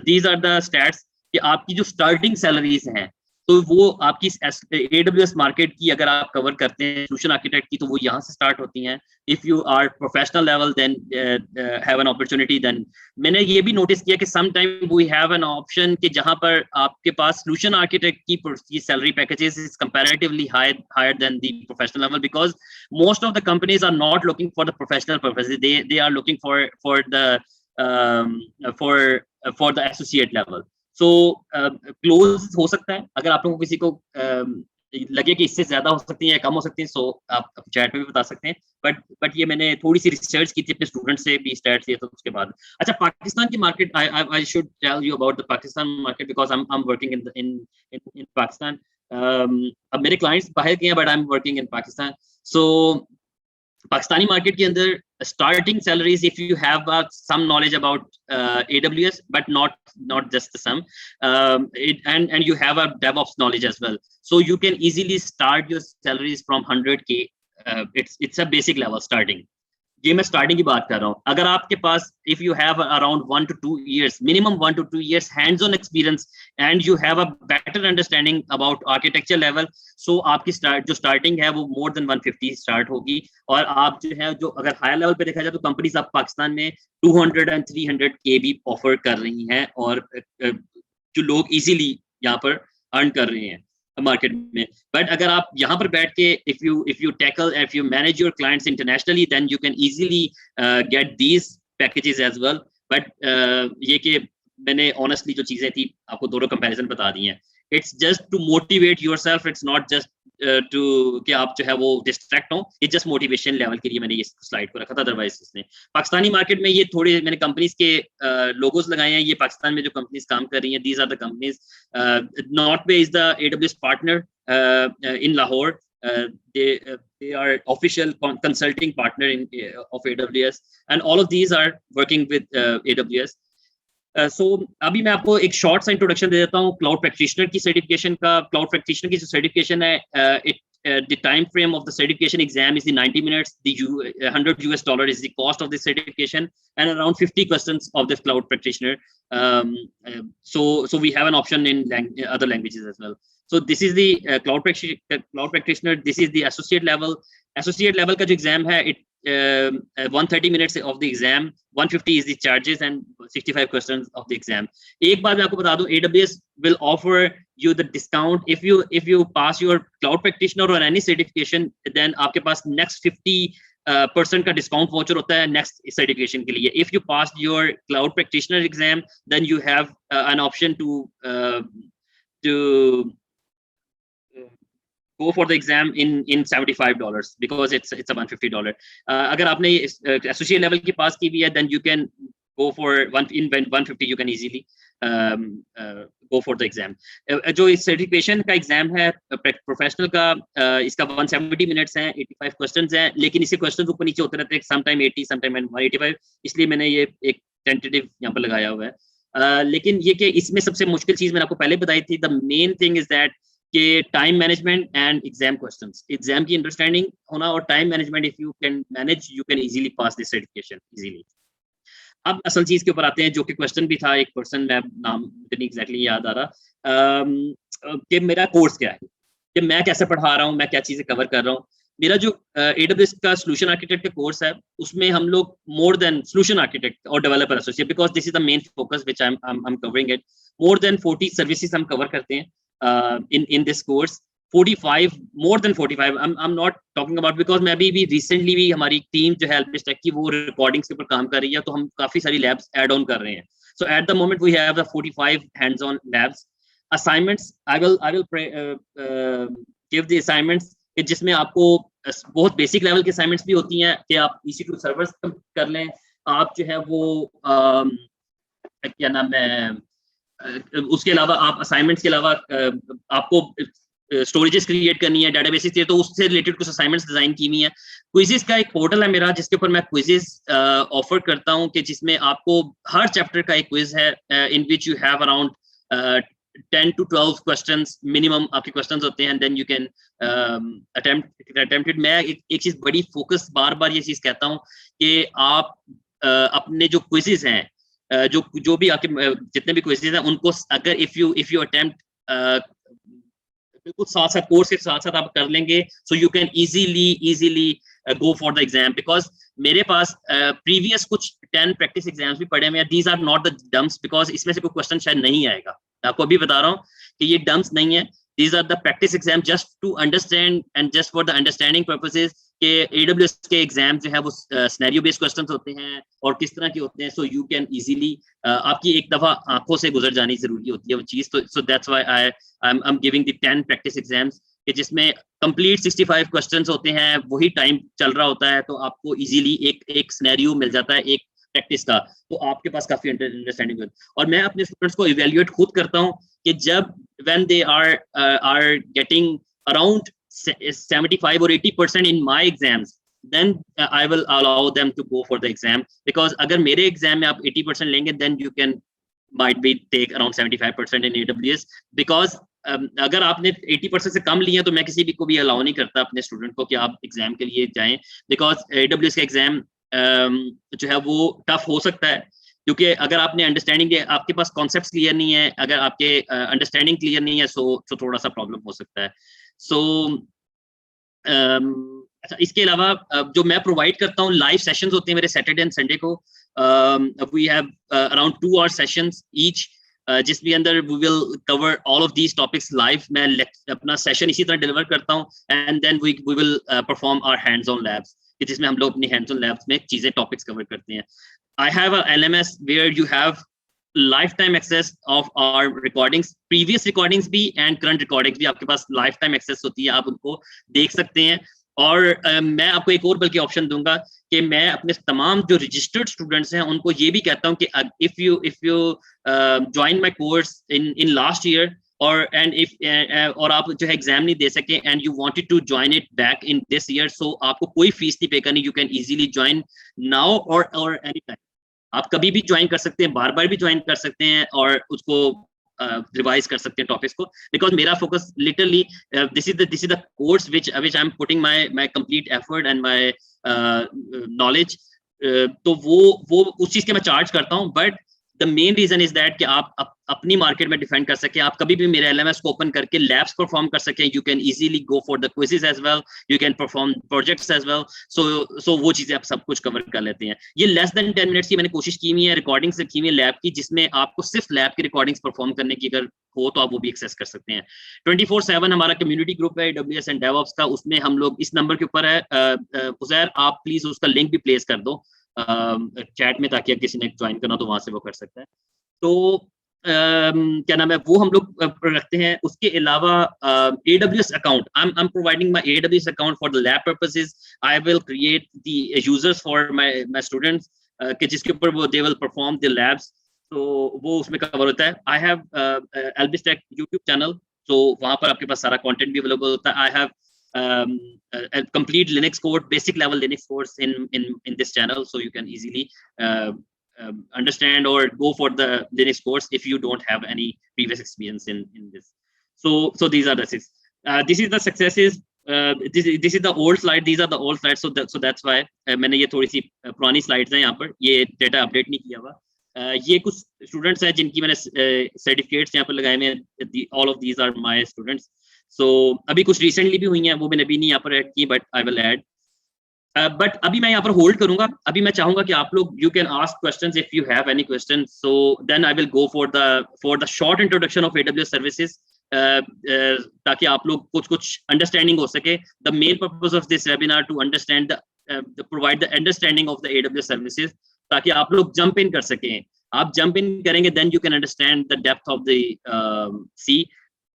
दीज आर द स्टैट्स कि आपकी जो स्टार्टिंग सैलरीज हैं, तो वो आपकी AWS मार्केट की अगर आप कवर करते हैं सोल्यूशन आर्किटेक्ट की, तो वो यहाँ से स्टार्ट होती हैं। If you are professional level then have an opportunity. Then मैंने ये भी नोटिस किया कि some time we have an option कि जहां पर आपके पास सोल्यूशन आर्किटेक्ट की salary packages is comparatively higher than the professional level, because most of the companies are not looking for the professional purpose, they are looking for the associate level. So close हो सकता है, अगर आप लोगों को किसी को लगे कि इससे ज्यादा हो सकती है या कम हो सकती है, सो आप चैट में भी बता सकते हैं। बट ये मैंने थोड़ी सी रिसर्च की थी, अपने स्टूडेंट से भी स्टैट्स लिए, तो उसके बाद। अच्छा, पाकिस्तान की market, I should tell you about the Pakistan market because I am working in Pakistan. अब मेरे क्लाइंट्स बाहर के हैं, but I am working in Pakistan. So Pakistani market के अंदर starting salaries, if you have some knowledge about AWS, but not just some, and you have a DevOps knowledge as well, so you can easily start your salaries from 100K. It's a basic level starting. ये मैं starting की बात कर रहा हूँ। अगर आपके पास if you have around 1 to 2 years, minimum 1 to 2 years hands on experience and you have a better understanding about architecture level, so आपकी जो स्टार्टिंग है वो मोर देन 150 स्टार्ट होगी। और आप जो है, जो अगर हायर लेवल पे देखा जाए, तो कंपनीज आप पाकिस्तान में 200 and 300K भी ऑफर कर रही हैं, और जो लोग इजीली यहाँ पर अर्न कर रहे हैं मार्केट में। बट अगर आप यहाँ पर बैठ के if you manage your clients internationally, then you can easily get these packages as well. But ये कि मैंने honestly जो चीजें थी आपको दोनों कंपैरिजन बता दी हैं। It's just to motivate yourself. It's not just to कि आप जो है वो डिस्ट्रैक्ट हो। It's just motivation लेवल के लिए मैंने ये स्लाइड को रखा था। अदरवाइज इसने पाकिस्तानी मार्केट में ये थोड़े मैंने कंपनीज के लोगोज लगाए हैं। ये पाकिस्तान में जो कंपनीज काम कर रही हैं, these are the companies. Northway is the AWS partner in Lahore. They are official consulting partner of AWS, and all of these are working with AWS. सो अभी मैं आपको एक शॉर्ट सा इंट्रोडक्शन दे देता हूँ क्लाउड प्रैक्टिशनर की सर्टिफिकेशन का। Cloud practitioner की जो सर्टिफिकेशन है, the time frame of the certification exam is the 90 minutes. The $100 is the cost of the certification, and around 50 questions of the cloud practitioner. So we have an option in other languages as well. So this is the cloud practitioner. This is the associate level. Associate level का जो exam है, 130 minutes of the exam, 150 is the charges, and 65 questions of the exam. एक बात मैं आपको बता दूं, AWS will offer you the discount if you pass your cloud practitioner or any certification, then आपके पास next 50% का डिस्काउंट वाउचर होता है नेक्स्ट सर्टिफिकेशन के लिए। If you pass your cloud practitioner exam, then you have an option to go for the exam in $75 because it's a $150. अगर आपने associate level की पास की भी है, then you can go for 150. You can easily go for the exam. जो इस certification का exam है प्रोफेशनल का, इसका 170 मिनट्स हैं, 85 क्वेश्चंस हैं, लेकिन इसे क्वेश्चंस ऊपर नीचे होते रहते हैं, समटाइम 80, समटाइम 185, इसलिए मैंने ये एक टेंटेटिव यहाँ पर लगाया हुआ है। लेकिन ये कि इसमें सबसे मुश्किल चीज मैंने आपको पहले बताई थी, the main thing is that कि time management and exam questions, exam की अंडरस्टैंडिंग होना और time management, if you can manage, you can easily pass this certification easily. अब असल चीज के ऊपर आते हैं, जो कि क्वेश्चन भी था, एक पर्सन, मैं नाम नहीं एग्जैक्टली याद आ रहा, कि मेरा कोर्स क्या है, कि मैं कैसे पढ़ा रहा हूँ, मैं क्या चीजें कवर कर रहा हूँ। मेरा जो AWS का सोल्यूशन आर्किटेक्ट का कोर्स है, उसमें हम लोग मोर देन सोल्यूशन आर्किटेक्ट और developer associate, because this is the main focus which I am covering it, more than 40 services हम कवर करते हैं in this course. 45, more than 45. I'm not talking about, because मैं अभी भी recently भी हमारी team जो है LbisTech की, वो रिकॉर्डिंग्स के ऊपर काम कर रही है, तो हम काफी सारी लैब्स ऐड ऑन कर रहे हैं। So at the moment we have the 45 hands-on labs. Assignments, I will give the assignments जिसमें आपको बहुत बेसिक लेवल के assignments भी होती हैं कि आप EC2 सर्वर्स कर लें, आप जो है वो क्या नाम है, उसके अलावा आप असाइनमेंट्स के अलावा आपको स्टोरेजेस क्रिएट करनी है, डेटाबेसेस चाहिए, तो उससे रिलेटेड कुछ असाइनमेंट्स डिजाइन की हुई है। क्विजेस का एक पोर्टल है मेरा जिसके ऊपर मैं क्विजेस ऑफर करता हूं कि जिसमें आपको हर चैप्टर का एक क्विज है in which you have around 10 to 12 questions minimum आपके क्वेश्चंस होते हैं, then you can attempt it. मैं एक चीज बड़ी फोकस बार बार ये चीज कहता हूँ कि आप अपने जो क्विजेस हैं, जो भी आपके जितने भी क्विजेस हैं उनको अगर इफ यू अटेम्प्ट बिल्कुल साथ साथ कोर्स के साथ साथ आप कर लेंगे, सो you can easily go for the exam. Because मेरे पास प्रीवियस कुछ 10 प्रैक्टिस एग्जाम्स भी पड़े हुए हैं। These are not the dumps, because इसमें से कोई क्वेश्चन शायद नहीं आएगा। आपको अभी बता रहा हूँ कि ये डम्स नहीं है, these are the practice exam just to understand and just for the understanding purposes के AWS के एग्जाम जो है वो सिनेरियो बेस्ड क्वेश्चंस होते हैं और किस तरह के होते हैं। सो यू कैन इजीली आपकी एक दफा आंखों से गुजर जानी जरूरी होती है वो चीज। तो सो that's why I'm giving the 10 practice exams कि जिसमें कंप्लीट 65 क्वेश्चंस होते हैं, वही टाइम चल रहा होता है, तो आपको इजीली एक सिनेरियो मिल जाता है एक प्रैक्टिस का, तो आपके पास काफी अंडरस्टैंडिंग है। और मैं अपने स्टूडेंट्स को इवेल्युएट खुद करता हूँ कि जब when they are getting around 75 or 80% in my exams, then I will allow them to go for the exam, because अगर मेरे एग्जाम में आप 80% लेंगे, then you can might be take around 75% in AWS, because अगर आपने 80% से कम लिए तो मैं किसी भी को भी अलाउ नहीं करता अपने स्टूडेंट को कि आप एग्जाम के लिए जाएं, बिकॉज AWS का एग्जाम जो है वो टफ हो सकता है, क्योंकि अगर आपने अंडरस्टैंडिंग, आपके पास कॉन्सेप्ट्स क्लियर नहीं है, अगर आपके अंडरस्टैंडिंग क्लियर नहीं है, सो थोड़ा सा प्रॉब्लम हो सकता है। सो अच्छा, इसके अलावा जो मैं प्रोवाइड करता हूँ, लाइव सेशंस होते हैं मेरे सैटरडे एंड संडे को। We have around 2 hour sessions each, जिसके अंदर we will cover all of these topics live. मैं अपना सेशन इसी तरह डिलीवर करता हूँ, and then we will perform our hands on labs, जिसमें हम लोग अपनी हैंड्स ऑन लैब्स में चीजें टॉपिक्स कवर करते हैं। I have a LMS where you have lifetime access of our recordings, previous recordings भी and current recordings भी आपके पास lifetime access होती है, आप उनको देख सकते हैं। और मैं आपको एक और बल्कि ऑप्शन दूंगा कि मैं अपने तमाम जो रजिस्टर्ड स्टूडेंट्स हैं उनको ये भी कहता हूँ कि if you join my course in last year और एंड इफ और आप जो है एग्जाम नहीं दे सके and you wanted to join it back in this year, so आपको कोई फीस नहीं पे करनी, you can easily join now और एनी टाइम। आप कभी भी ज्वाइन कर सकते हैं, बार बार भी ज्वाइन कर सकते हैं और उसको रिवाइज कर सकते हैं टॉपिक्स को, बिकॉज मेरा focus literally this is the course which I am putting my complete effort and my knowledge. तो वो उस चीज के मैं चार्ज करता हूँ, but the main reason is that कि आप अपनी मार्केट में डिफेंड कर सके, आप कभी भी मेरे LMS को ओपन करके लैब्स परफॉर्म कर सके, you can easily go for the quizzes as well, you can perform projects as well. So वो चीजें आप सब कुछ कवर कर लेते हैं। ये लेस देन 10 मिनट्स की मैंने कोशिश की हुई है, रिकॉर्डिंग्स रखी हुई है लैब की, जिसमें आपको सिर्फ लैब की रिकॉर्डिंग्स परफॉर्म करने की अगर हो तो आप वो भी एक्सेस कर सकते हैं। 24/7 हमारा कम्युनिटी ग्रुप है AWS एंड DevOps का, उसमें हम लोग इस नंबर के ऊपर है, उजैर आप प्लीज उसका लिंक भी प्लेस कर दो चैट में, ताकि किसी ने ज्वाइन करना तो वहां से वो कर सकता है। तो क्या नाम है, वो हम लोग रखते हैं। उसके अलावा AWS account, I am providing my AWS account for the lab purposes. I will create the users for my students कि जिसके ऊपर वो they will perform the labs, तो वो उसमें कवर होता है। I have LbisTech YouTube channel, तो वहां पर आपके पास सारा कंटेंट भी अवेलेबल होता है। I have a complete Linux course, basic level Linux course in this channel, so you can easily understand or go for the Linux course if you don't have any previous experience in this. So these are the six. This is the successes. This is the old slide. These are the old slides. So that's why मैंने ये थोड़ी सी पुरानी slides हैं यहाँ पर, ये data update नहीं किया हुआ। ये कुछ स्टूडेंट्स हैं जिनकी मैंने सर्टिफिकेट्स यहाँ पर लगाए हुए हैं। All of these are my students. So अभी कुछ रिसेंटली भी हुई हैं, वो मैंने अभी नहीं यहाँ पर ऐड की, but I will add. But अभी मैं यहाँ पर होल्ड करूंगा। अभी मैं चाहूंगा कि आप लोग you can ask questions if you have any question, so then I will go for the short introduction of AWS services, ताकि आप लोग कुछ अंडरस्टैंडिंग हो सके। The main purpose of this webinar to understand provide the understanding of the AWS services, ताकि आप लोग jump in कर सकें। आप जंप इन करेंगे then you can understand the depth of the sea,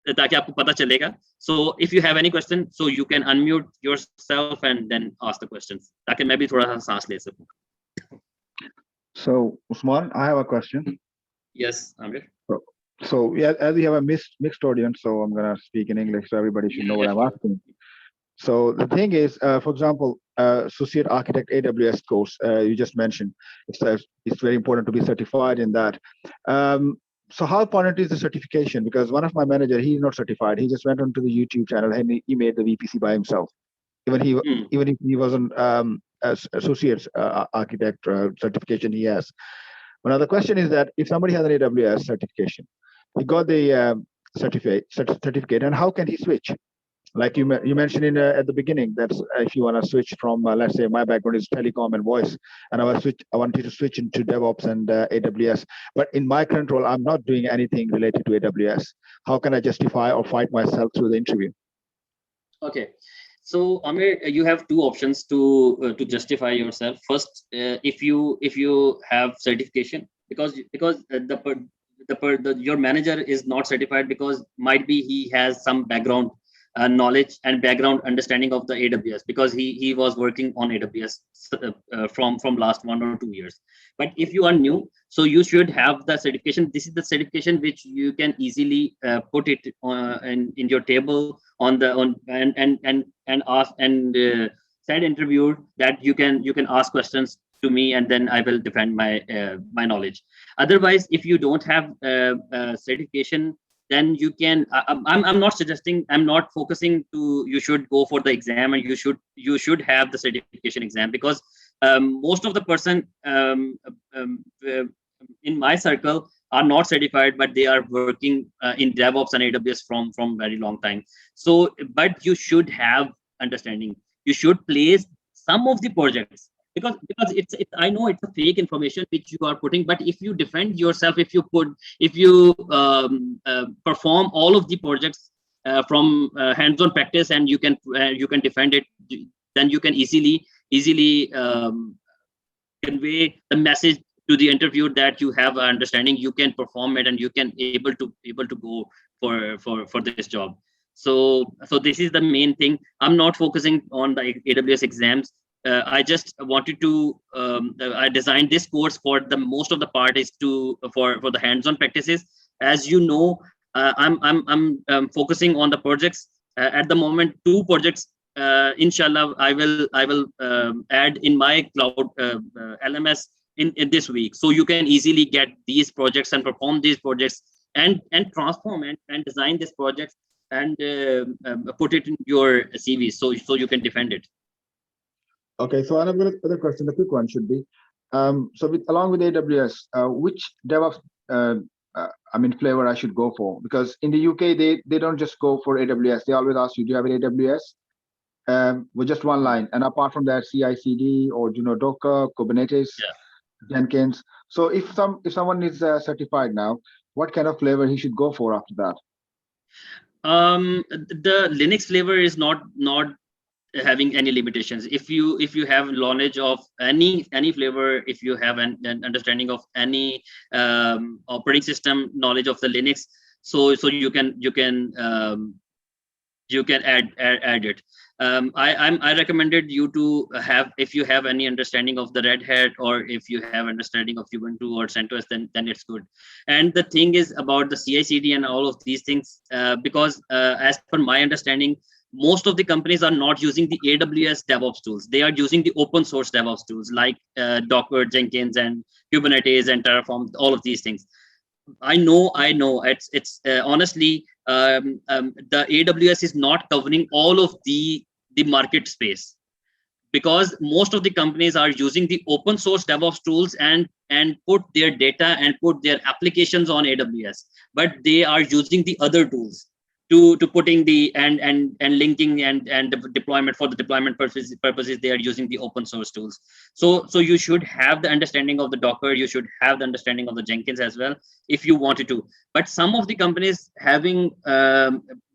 ताकि आपको पता चलेगा। So if you have any question, so you can unmute yourself and then ask the questions, ताकि मैं भी थोड़ा सा सांस ले सकूं। So Usman, I have a question. Yes, Amir. So yeah, as we have a mixed audience, so I'm gonna speak in English, so everybody should know what I'm asking. So the thing is, for example, Associate Architect AWS course you just mentioned, it's very important to be certified in that. So how important is the certification? Because one of my manager, he's not certified. He just went onto the YouTube channel and he made the VPC by himself. Even if he wasn't as associate architect certification he has. Now the question is that if somebody has an AWS certification, he got the certificate, and how can he switch? Like you mentioned at the beginning, that if you want to switch from, let's say my background is telecom and voice, and I want you to switch into DevOps and AWS. But in my current role, I'm not doing anything related to AWS. How can I justify or fight myself through the interview? Okay. So Amir, you have two options to justify yourself. First, if you have certification, because your manager is not certified, because might be he has some background knowledge and background understanding of the AWS, because he was working on AWS from last 1 or 2 years. But if you are new, so you should have the certification. This is the certification which you can easily put it in your table and ask and said interview that you can ask questions to me, and then I will defend my knowledge. Otherwise, if you don't have certification, then you can. I'm not suggesting. I'm not focusing to. You should go for the exam, and you should have the certification exam, because most of the person in my circle are not certified, but they are working in DevOps and AWS from very long time. So, but you should have understanding. You should place some of the projects, because it's I know it's a fake information which you are putting, but if you defend yourself, if you perform all of the projects from hands-on practice, and you can defend it, then you can easily convey the message to the interviewer that you have an understanding, you can perform it, and you can able to go for this job. So this is the main thing. I'm not focusing on the AWS exams. I just wanted to I designed this course for the most of the part is for the hands-on practices. As you know, I'm focusing on the projects at the moment. 2 projects, inshallah, I will add in my cloud LMS in this week, so you can easily get these projects and perform these projects and transform and design this project and put it in your CV, so you can defend it. Okay, so another question, the quick one should be, so along with AWS, which DevOps flavor I should go for? Because in the UK they don't just go for AWS. They always ask you, do you have an AWS? With just one line, and apart from that, CI/CD or Docker, Kubernetes, Jenkins. So if someone is certified now, what kind of flavor he should go for after that? The Linux flavor is not having any limitations. If you have knowledge of any flavor, if you have an understanding of any operating system knowledge of the Linux, so you can add it. I recommended you to have, if you have any understanding of the Red Hat, or if you have understanding of Ubuntu or CentOS, then it's good. And the thing is about the CI/CD and all of these things, because as per my understanding, most of the companies are not using the AWS DevOps tools. They are using the open source DevOps tools like Docker, Jenkins, and Kubernetes and Terraform, all of these things. I know. It's honestly, the AWS is not covering all of the market space, because most of the companies are using the open source DevOps tools and put their data and put their applications on AWS, but they are using the other tools to putting the and linking and the deployment. For the deployment purposes they are using the open source tools. So you should have the understanding of the Docker, you should have the understanding of the Jenkins as well, if you wanted to. But some of the companies having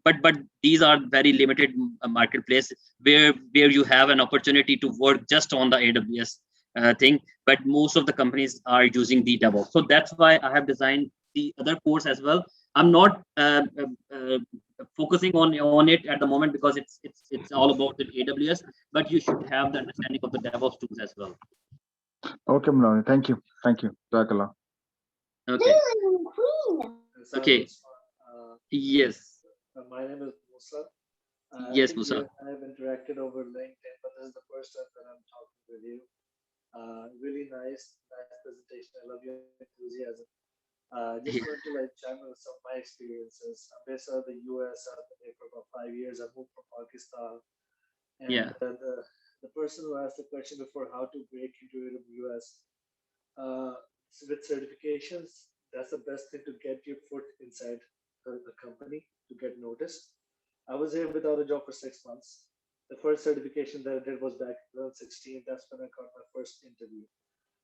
but these are very limited marketplace where you have an opportunity to work just on the AWS thing, but most of the companies are using the DevOps. So that's why I have designed the other course as well. I'm not focusing on it at the moment, because it's all about the AWS, but you should have the understanding of the DevOps tools as well. Okay, Maloney, thank you. Jazakallah. Okay. Okay. Yes. My name is Musa. Yes, Musa. I've interacted over LinkedIn, but this is the first time that I'm talking with you. Really nice presentation. I love your enthusiasm. Just Yeah. wanted to chime in with some of my experiences. I'm based out of the US. I've been there for about 5 years. I moved from Pakistan, and Yeah. the person who asked the question before how to break into AWS, uh, with certifications, that's the best thing to get your foot inside the company to get noticed. I was here without a job for 6 months. The first certification that I did was back in 2016. That's when I got my first interview.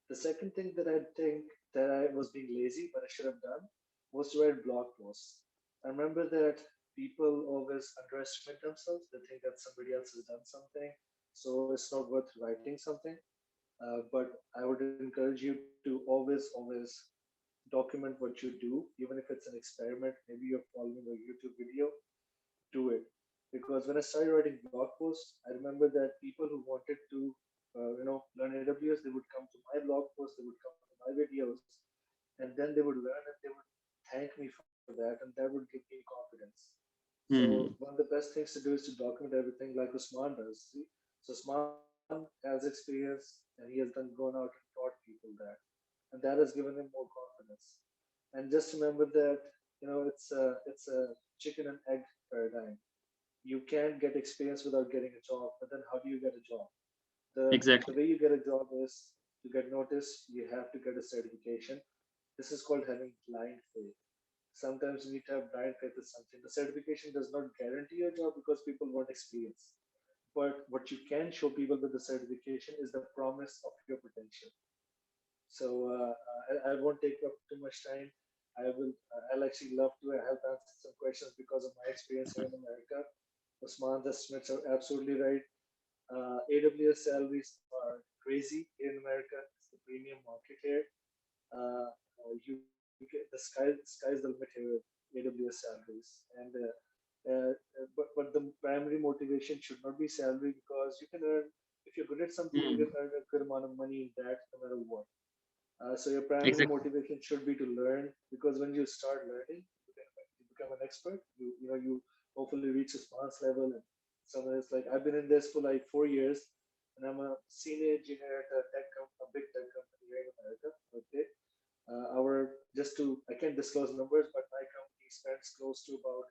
The second thing that I think that I was being lazy, but I should have done, was to write blog posts. I remember that people always underestimate themselves. They think that somebody else has done something, so it's not worth writing something. But I would encourage you to always document what you do, even if it's an experiment. Maybe you're following a YouTube video, do it. Because when I started writing blog posts, I remember that people who wanted to, learn AWS, they would come to my blog posts, they would come to my videos, and then they would learn and they would thank me for that, and that would give me confidence. So Hmm. one of the best things to do is to document everything like Usman does. See? So Usman has experience and he has gone out and taught people that, and that has given him more confidence. And just remember that it's a chicken and egg paradigm. You can't get experience without getting a job, but then how do you get a job? The Exactly. way you get a job is to get noticed, you have to get a certification. This is called having blind faith. Sometimes you need to have blind faith in something. The certification does not guarantee your job because people want experience. But what you can show people with the certification is the promise of your potential. So I won't take up too much time. I'll actually love to help answer some questions because of my experience here in America. Usman's estimates are absolutely right. AWS salaries are crazy here in America. It's the premium market here. You get the sky's the limit here with AWS salaries, and but the primary motivation should not be salary because you can earn, if you're good at something, you can Hmm. earn a good amount of money in that no matter what. So your primary Exactly. motivation should be to learn, because when you start learning, you become an expert. You hopefully reach a smarts level, and someone is like, I've been in this for like 4 years, and I'm a senior engineer at a big tech company here in America. Okay, our just to I can't disclose numbers, but my company spends close to about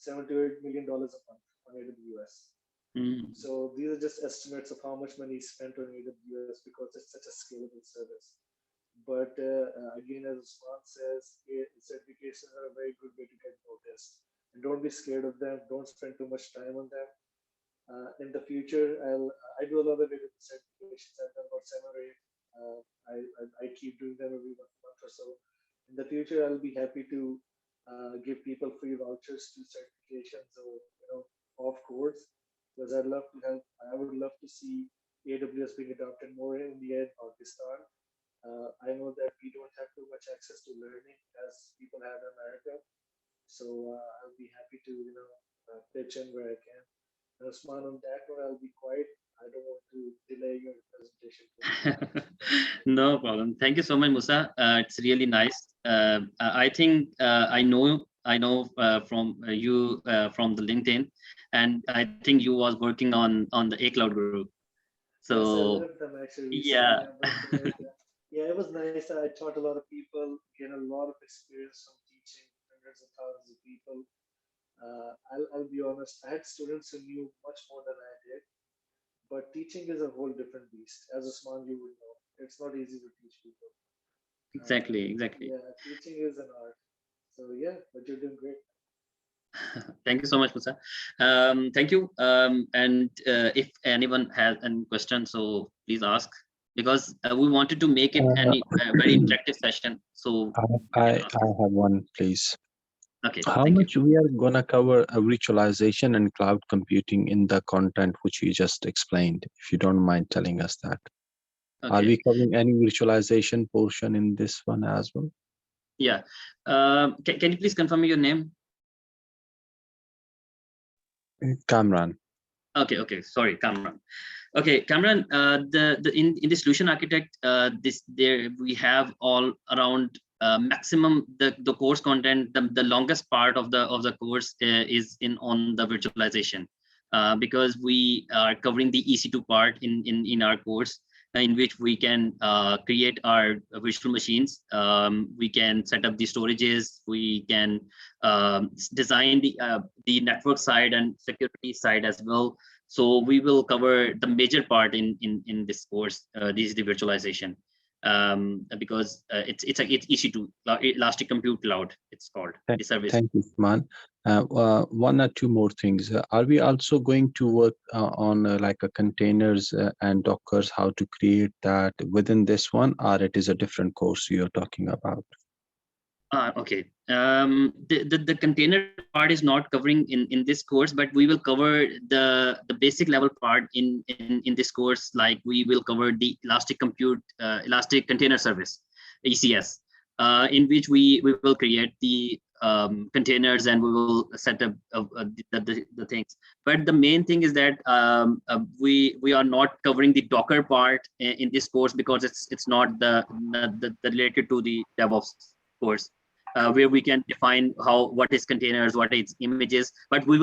$7 to $8 million a month on AWS. Hmm. So these are just estimates of how much money is spent on AWS because it's such a scalable service. But again, as Usman says, certifications are a very good way to get noticed. And don't be scared of them. Don't spend too much time on them. In the future, I do a lot of certifications. I've done about 7 or 8. I keep doing them every month or so. In the future, I'll be happy to give people free vouchers to certifications or off course, because I'd love to help. I would love to see AWS being adopted more in India and Pakistan. I know that we don't have too much access to learning as people have in America, so I'll be happy to pitch in where I can. And Usman, on that note, I'll be quiet. I don't want to delay your presentation too much. No problem. Thank you so much, Musa. It's really nice. I think I know from you from the LinkedIn, and I think you was working on the A Cloud group. Yes, I So left them actually recently. yeah. I'm back to America. Yeah, it was nice. I taught a lot of people, gained a lot of experience from teaching hundreds of thousands of people. I'll be honest, I had students who knew much more than I did, but teaching is a whole different beast. As a small, you would know, it's not easy to teach people. Exactly. Yeah, teaching is an art. So yeah, but you're doing great. Thank you so much, Musa. Thank you. And if anyone has any questions, so please ask, because we wanted to make it any very interactive session. So you I can ask. have one, please. Okay, How thank you. much we are gonna cover virtualization and cloud computing in the content which you just explained, if you don't mind telling us that. Are Okay. we covering any virtualization portion in this one as well? Yeah. Can you please confirm your name? Kamran. Okay. Sorry, Kamran. Okay, Kamran. In the solution architect, there we have all around maximum the course content, the longest part of the course is on the virtualization, because we are covering the EC2 part in our course, in which we can create our virtual machines. We can set up the storages. We can design the network side and security side as well. So we will cover the major part in this course. This is the virtualization, because it's EC2, Elastic Compute Cloud. It's called the service. Thank you, Man. One or two more things. Are we also going to work on like a containers and Dockers, how to create that within this one, or it is a different course you're talking about? Okay. The container part is not covering in this course, but we will cover the basic level part in this course. Like we will cover the Elastic Container Service, ECS, in which we will create the containers, and we will set up the things. But the main thing is that we are not covering the Docker part in this course, because it's not the related to the DevOps course, where we can define what is containers, what is images. But we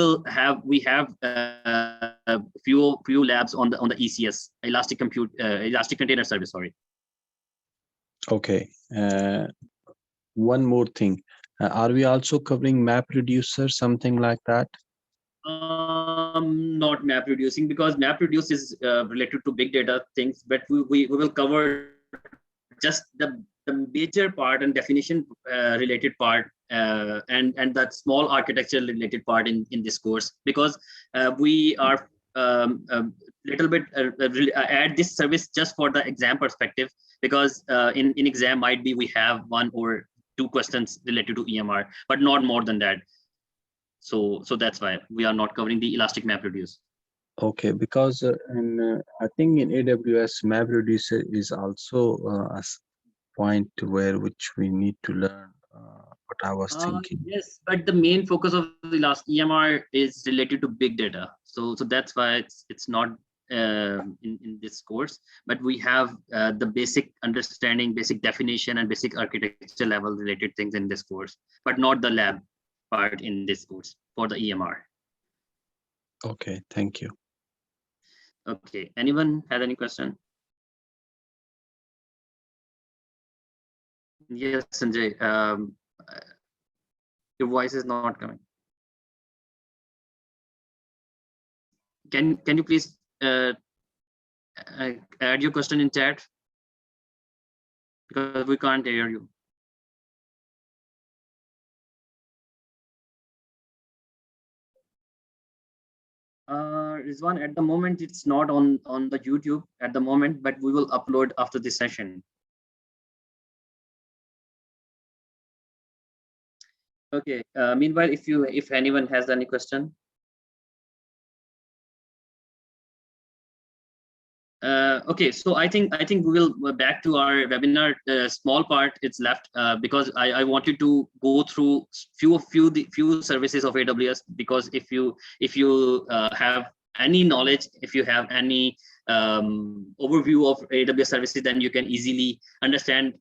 have few labs on the ECS, Elastic Container Service. Sorry. Okay. One more thing. Are we also covering MapReducer, something like that? Not MapReducing, because MapReduce is related to big data things, but we will cover just the major part and definition related part, and that small architecture related part in this course, because we are little bit add this service just for the exam perspective, because in exam might be we have 1 or 2 questions related to EMR, but not more than that. So that's why we are not covering the Elastic MapReduce. Okay, because I think in AWS MapReducer is also a point which we need to learn. What I was thinking. Yes, but the main focus of the last EMR is related to big data. So that's why it's not in this course. But we have the basic understanding, basic definition, and basic architecture level related things in this course, but not the lab part in this course for the EMR. Okay, thank you. Okay, anyone had any question? Yes, Sanjay, your voice is not coming. Can you please add your question in chat, because we can't hear you. Rizwan, at the moment it's not on the YouTube at the moment, but we will upload after this session. Okay. Meanwhile, if anyone has any question. Okay, so I think we will back to our webinar. The small part it's left, because I wanted to go through few services of AWS, because if you have any knowledge, if you have any overview of AWS services, then you can easily understand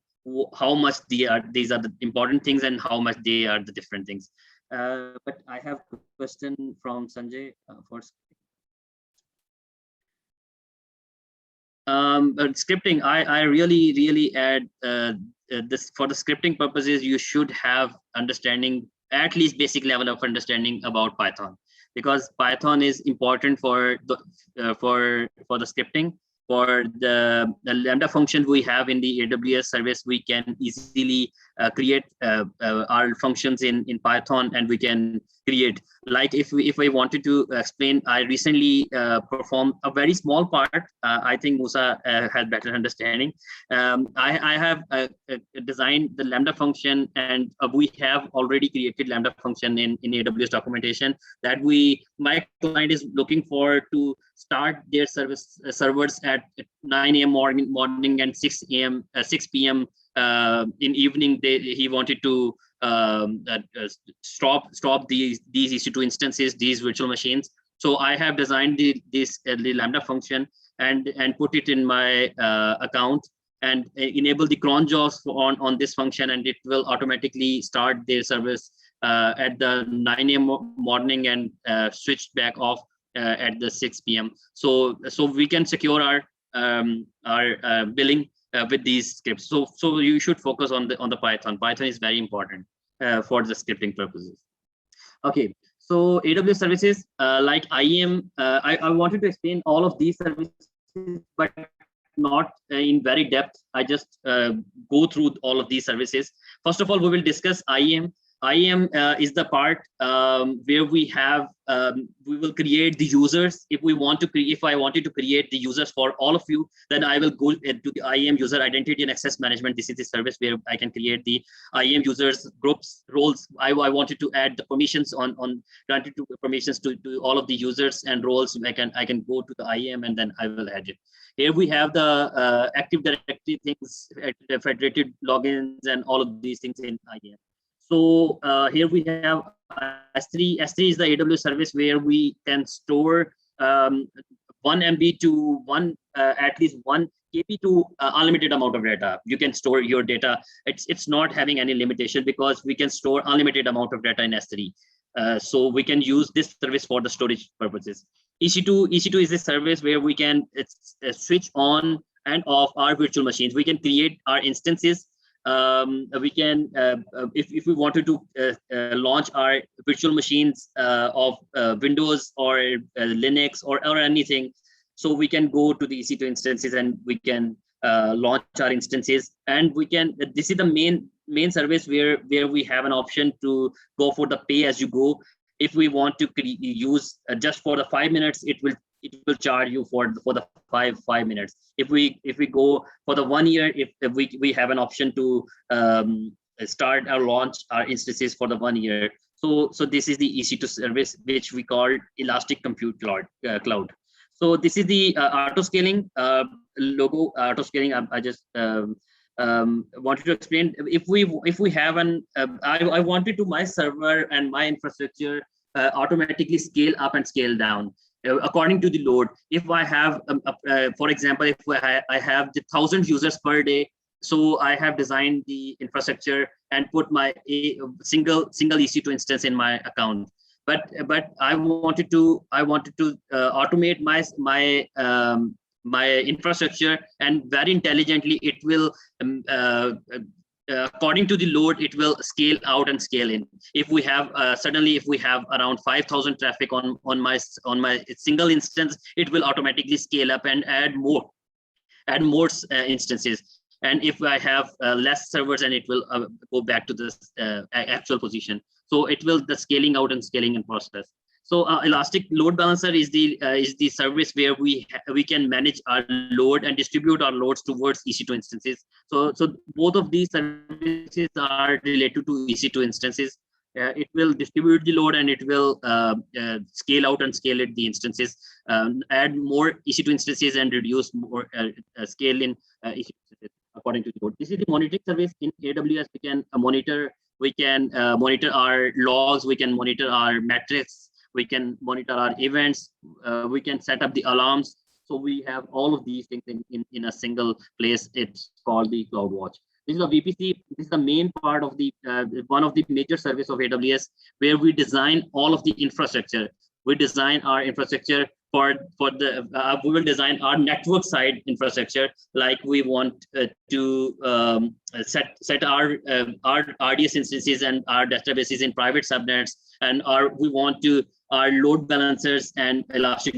how much these are the important things and how much they are the different things. But I have a question from Sanjay for scripting. I really add this for the scripting purposes. You should have understanding, at least basic level of understanding about Python, because Python is important for the scripting. For the Lambda functions we have in the AWS service, we can easily create our functions in Python, and we can create, like if I wanted to explain, I recently performed a very small part. I think Musa has better understanding. I have designed the Lambda function, and we have already created Lambda function in AWS documentation that my client is looking for to start their servers at 9 a.m. morning and 6 p.m. In evening. He wanted to stop these EC2 instances, these virtual machines. So I have designed the Lambda function and put it in my account. and enable the cron jobs on this function, and it will automatically start their service at the 9 a.m. morning and switch back off at the 6 p.m. So we can secure our billing with these scripts. So you should focus on the Python. Python is very important for the scripting purposes. Okay, so AWS services like IAM, I wanted to explain all of these services, but not in very depth. I just go through all of these services. First of all, we will discuss IAM. IAM is the part where we have we will create the users. If I wanted to create the users for all of you, then I will go into the IAM user identity and access management. This is the service where I can create the IAM users, groups, roles. I wanted to add the permissions granted to permissions to all of the users and roles. I can go to the IAM and then I will add it. Here we have the Active Directory things, federated logins, and all of these things in IAM. So here we have S3. S3 is the AWS service where we can store 1 MB to at least 1 KB to unlimited amount of data. You can store your data. It's not having any limitation because we can store unlimited amount of data in S3. So we can use this service for the storage purposes. EC2 is a service where we can switch on and off our virtual machines. We can create our instances. We can, if we wanted to launch our virtual machines of Windows or Linux or anything, so we can go to the EC2 instances and we can launch our instances, and we can. This is the main service where we have an option to go for the pay as you go. If we want to use just for the 5 minutes, it will charge you for the 5 minutes. If we go for the 1 year, if we have an option to start or launch our instances for the 1 year. So this is the EC2 service, which we call Elastic Compute Cloud. So this is the auto scaling logo. Auto scaling. I just wanted to explain. If we have I wanted to my server and my infrastructure automatically scale up and scale down according to the load. If I have, for example, if I have the 1,000 users per day, so I have designed the infrastructure and put my single EC2 instance in my account. But I wanted to automate my infrastructure, and very intelligently it will according to the load, it will scale out and scale in. If we have suddenly, if we have around 5,000 traffic on my single instance, it will automatically scale up and add more instances. And if I have less servers, and it will go back to this actual position. So it will the scaling out and scaling in process. So Elastic Load Balancer is the service where we can manage our load and distribute our loads towards EC2 instances. So both of these services are related to EC2 instances. It will distribute the load, and it will scale out and scale it the instances, add more EC2 instances, and reduce more scale in EC2 instances according to the load. This is the monitoring service in AWS. We can monitor our logs. We can monitor our metrics. We can monitor our events. We can set up the alarms. So we have all of these things in a single place. It's called the CloudWatch. This is a VPC. This is the main part of the one of the major service of AWS, where we design all of the infrastructure. We design our infrastructure for the. We will design our network side infrastructure, like we want to set our RDS instances and our databases in private subnets, and we want to our load balancers and Elastic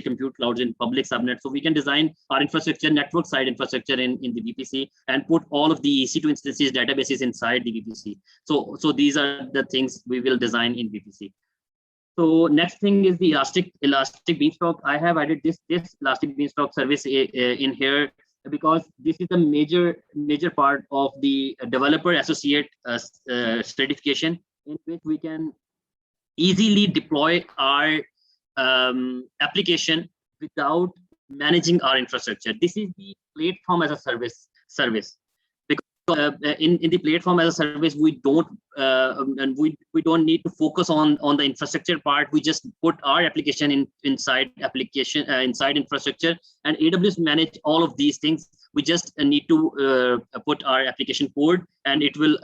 Compute Clouds in public subnets. So we can design our infrastructure, network side infrastructure in the VPC, and put all of the EC2 instances, databases inside the VPC. So these are the things we will design in VPC. So next thing is the Elastic Beanstalk. I have added this Elastic Beanstalk service in here because this is a major part of the developer associate certification, in which we can easily deploy our application without managing our infrastructure. This is the platform as a service. Because in the platform as a service, we don't need to focus on the infrastructure part. We just put our application inside infrastructure, and AWS manage all of these things We just need to put our application code, and it will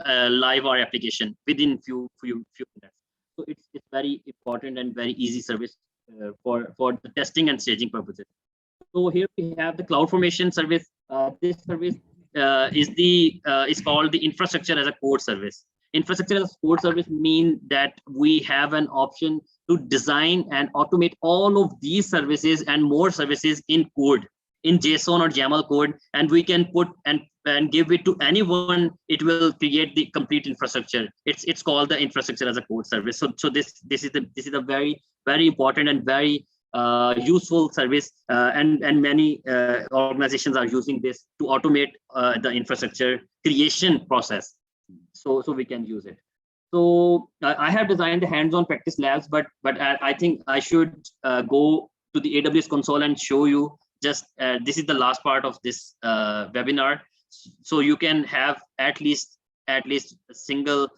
live our application within few minutes. So it's very important and very easy service for the testing and staging purposes. So here we have the CloudFormation service. This service is called the infrastructure as a code service. Infrastructure as a code service means that we have an option to design and automate all of these services and more services in code, in JSON or YAML code, and we can put and give it to anyone. It will create the complete infrastructure. It's called the infrastructure as a code service. So this is a very important and very useful service, and many organizations are using this to automate the infrastructure creation process. So we can use it. So I have designed the hands-on practice labs, but I think I should go to the AWS console and show you. Just this is the last part of this webinar, so you can have at least a single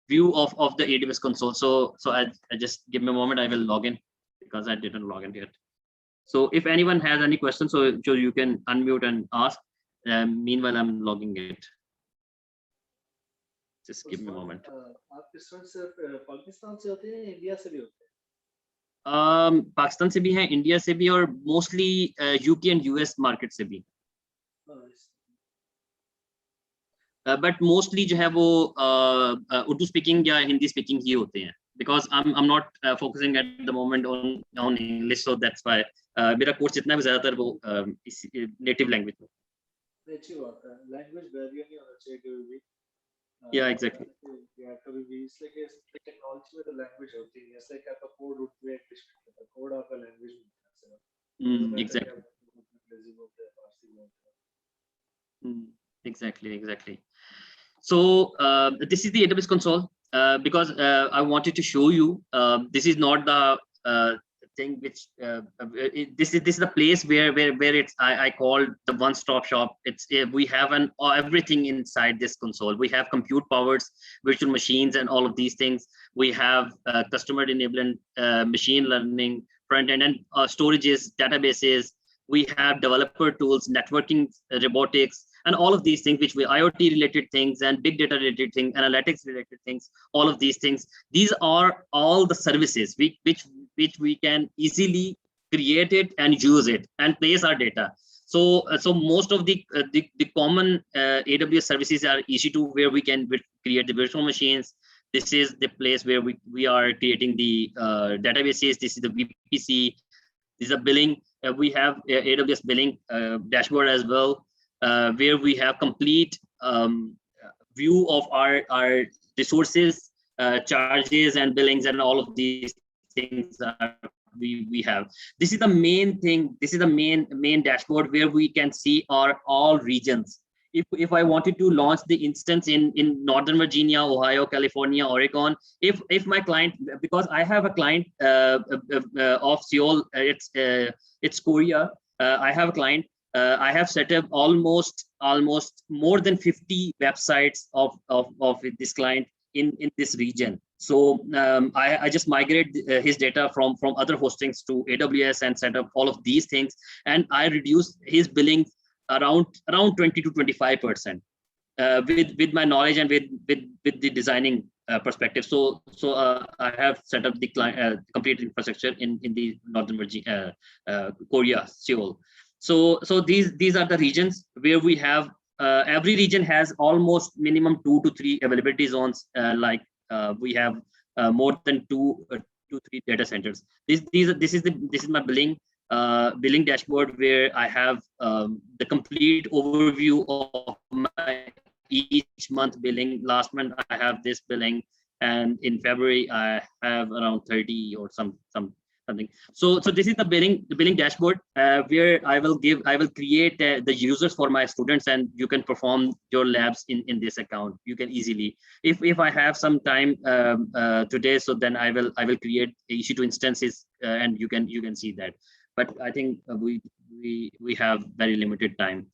view of the AWS console. So I just give me a moment. I will log in because I didn't log in yet. So if anyone has any questions, so you can unmute and ask. Meanwhile, I'm logging it. Just give me a moment. Pakistan से होते हैं, India से भी होते हैं? पाकिस्तान से भी हैं, इंडिया से भी, और mostly UK and US market से भी. बट मोस्टली जो है वो उर्दू स्पीकिंग या हिंदी स्पीकिंग ही होते हैं, because I am not focusing eight the moment on English, so that's why मेरा कोर्स जितना भी ज्यादातर वो नेटिव लैंग्वेज में. अच्छी बात है, लैंग्वेज बैरियर नहीं होना चाहिए कभी भी. Yeah, exactly. Yeah, कभी भी इसलिए कि टेक्नोलॉजी में तो लैंग्वेज होती है, जैसे कि आपका कोड उर्दू में, इंग्लिश में, कोड आपका लैंग्वेज में है. Exactly. Exactly. So this is the AWS console, because I wanted to show you. This is not the thing which this is the place where it's I call the one-stop shop. It's we have everything inside this console. We have compute powers, virtual machines, and all of these things. We have customer enablement, machine learning, front end, and storages, databases. We have developer tools, networking, robotics, and all of these things, which we IoT related things and big data related things, analytics related things, all of these things. These are all the services which we can easily create it and use it and place our data. So most of the common AWS services are EC2, where we can create the virtual machines. This is the place where we are creating the databases. This is the VPC. This is a billing. We have AWS billing dashboard as well, where we have complete view of our resources, charges and billings, and all of these things we have. This is the main thing. This is the main dashboard where we can see all regions. If I wanted to launch the instance in Northern Virginia, Ohio, California, Oregon, if my client, because I have a client of Seoul, it's Korea. I have a client. I have set up almost more than 50 websites of this client in this region. So I just migrate his data from other hostings to AWS and set up all of these things, and I reduce his billing around 20 to 25% with my knowledge and with the designing perspective. So I have set up the complete infrastructure in the Northern Virginia, Korea, Seoul. So these are the regions where we have every region has almost minimum 2 to 3 availability zones. We have more than 2 to 3 data centers. This is my billing dashboard, where I have the complete overview of my each month billing. Last month I have this billing, and in February I have around 30 or something. So this is the billing dashboard, where I will create the users for my students, and you can perform your labs in this account. You can easily, if I have some time today, so then I will create EC2 instances, and you can see that. But I think we have very limited time.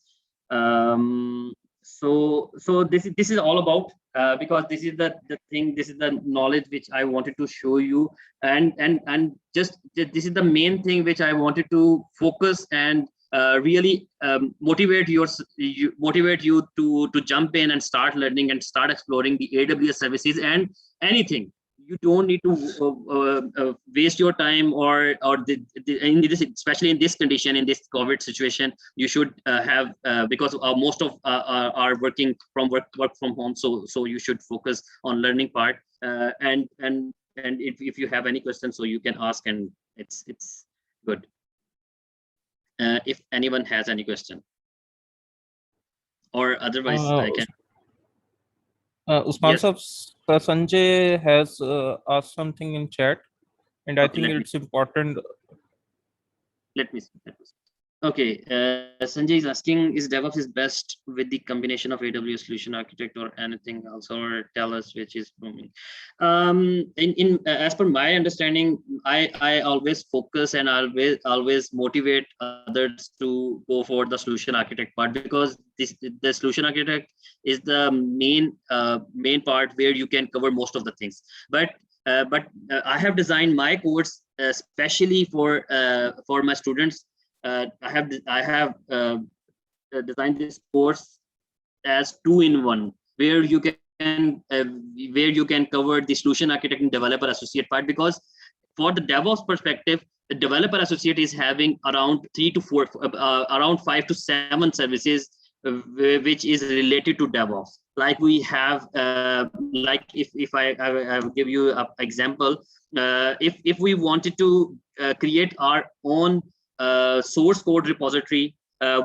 So this is all about, because this is the thing, this is the knowledge which I wanted to show you, and just this is the main thing which I wanted to focus and really motivate you to jump in and start learning and start exploring the AWS services and anything. You don't need to waste your time or in this, especially in this condition, in this COVID situation. You should have because most of are working from work from home, so you should focus on learning part. And if you have any questions, so you can ask, and it's good. If anyone has any question, or otherwise I can. Usman Yes. sir, Sanjay has asked something in chat, and I Okay, think it's important. Let me see. Okay, Sanjay is asking, is DevOps is best with the combination of AWS solution architect or anything else, or tell us which is for me. As per my understanding, I always focus and always motivate others to go for the solution architect part, because the solution architect is the main part where you can cover most of the things. But I have designed my course especially for my students. I have designed this course as 2-in-1, where you can cover the solution architect and developer associate part, because for the DevOps perspective, the developer associate is having around 3 to 4, around 5 to 7 services which is related to DevOps. Like we have, like if I will give you an example, if we wanted to create our own source code repository,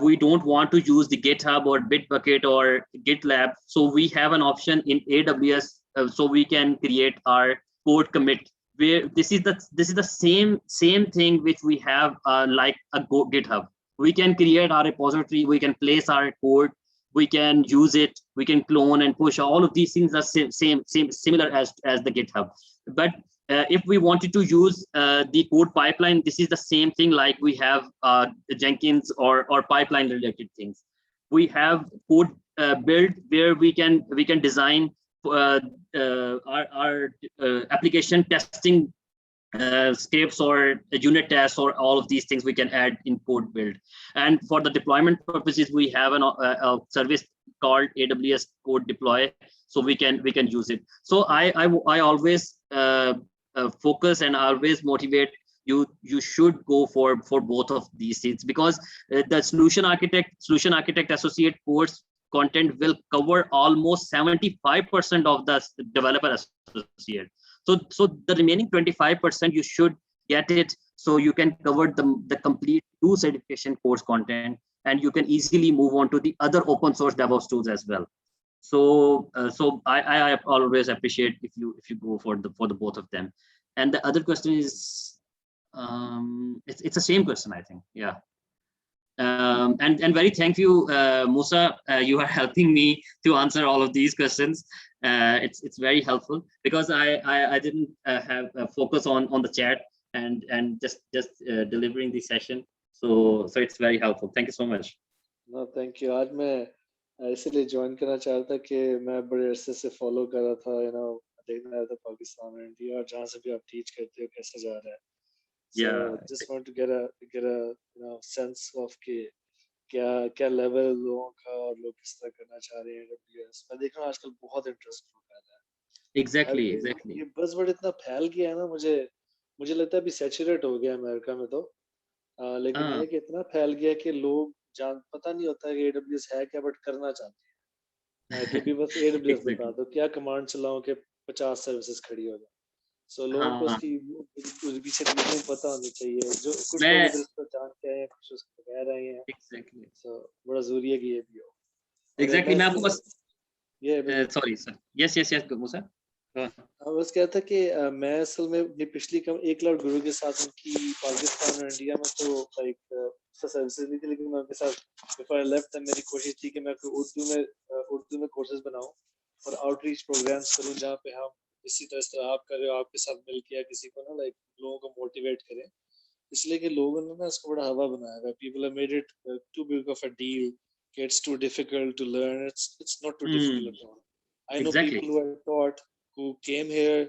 we don't want to use the GitHub or Bitbucket or GitLab, so we have an option in AWS, so we can create our code commit, where this is the same thing which we have like a GitHub. We can create our repository, we can place our code, we can use it, we can clone and push. All of these things are similar as the GitHub. But if we wanted to use the code pipeline, this is the same thing. Like we have Jenkins or pipeline related things. We have code build where we can design our application testing scripts or unit tests, or all of these things we can add in code build. And for the deployment purposes, we have a service called AWS Code Deploy, so we can use it. So I always focus and always motivate you should go for both of these things, because the solution architect associate course content will cover almost 75% of the developer associate. So the remaining 25% you should get it, so you can cover the complete 2 certification course content, and you can easily move on to the other open source DevOps tools as well. So I always appreciate if you go for the both of them. And the other question is it's the same question, I think. Yeah. And very thank you, Musa. You are helping me to answer all of these questions. It's very helpful, because I didn't have a focus on the chat and just delivering the session. So it's very helpful. Thank you so much. No, thank you. आज मैं इसलिए join करना चाहता कि मैं बड़े अरसे से फॉलो कर रहा था, देखना रहा था पाकिस्तान और इंडिया, और जहाँ से भी आप टीच करते हो कैसे जा रहा है. So just want to get a sense of कि क्या लेवल लोगों का और लोग किस तरह करना चाह रहे हैं AWS. मैं देख रहा हूँ आजकल बहुत इंटरेस्ट हो रहा है. Exactly. ये बज़वर्ड इतना फैल गया है ना, मुझे लगता है अभी सैचुरेट हो गया अमेरिका में तो, लेकिन ये कि इतना फैल गया कि लोग पता नहीं होता है कि AWS है क्या, बट करना चाहते हैं कि भी बस AWS बता दो, क्या कमांड चलाओ कि 50 सर्विसेज खड़ी हो जाए. So लोगों को उसकी पीछे रीजन पता होनी चाहिए, जो कुछ लोग इधर इसको जानते हैं, कुछ उसको कह रहे हैं. Exactly. So बड़ा जरूरी है कि ये भी हो. Exactly. मैं आपको बस sorry sir. Yes Musa. बस क्या था कि मैं असल में अपनी पिछली 1 लाख गुरु के साथ उनकी पाकिस्तान और इंडिया में तो लाइक सर्विसेज नहीं थी, लेकिन मैं उनके साथ बिफोर आई लेफ्ट मेरी कोशिश थी कि मैं उर्दू में कोर्सेज बनाऊं और आउटरीच प्रोग्राम्स करूं, जहाँ पे हम इसी तरह आप कर रहे हो, आपके साथ मिलकर किसी को ना लाइक लोगों को मोटिवेट करें. इसलिए कि लोगों ने ना इसको बड़ा हवा बनाया है. People have made it too big of a deal. It's too difficult to learn. It's not too difficult at all. I know people who are taught, who came here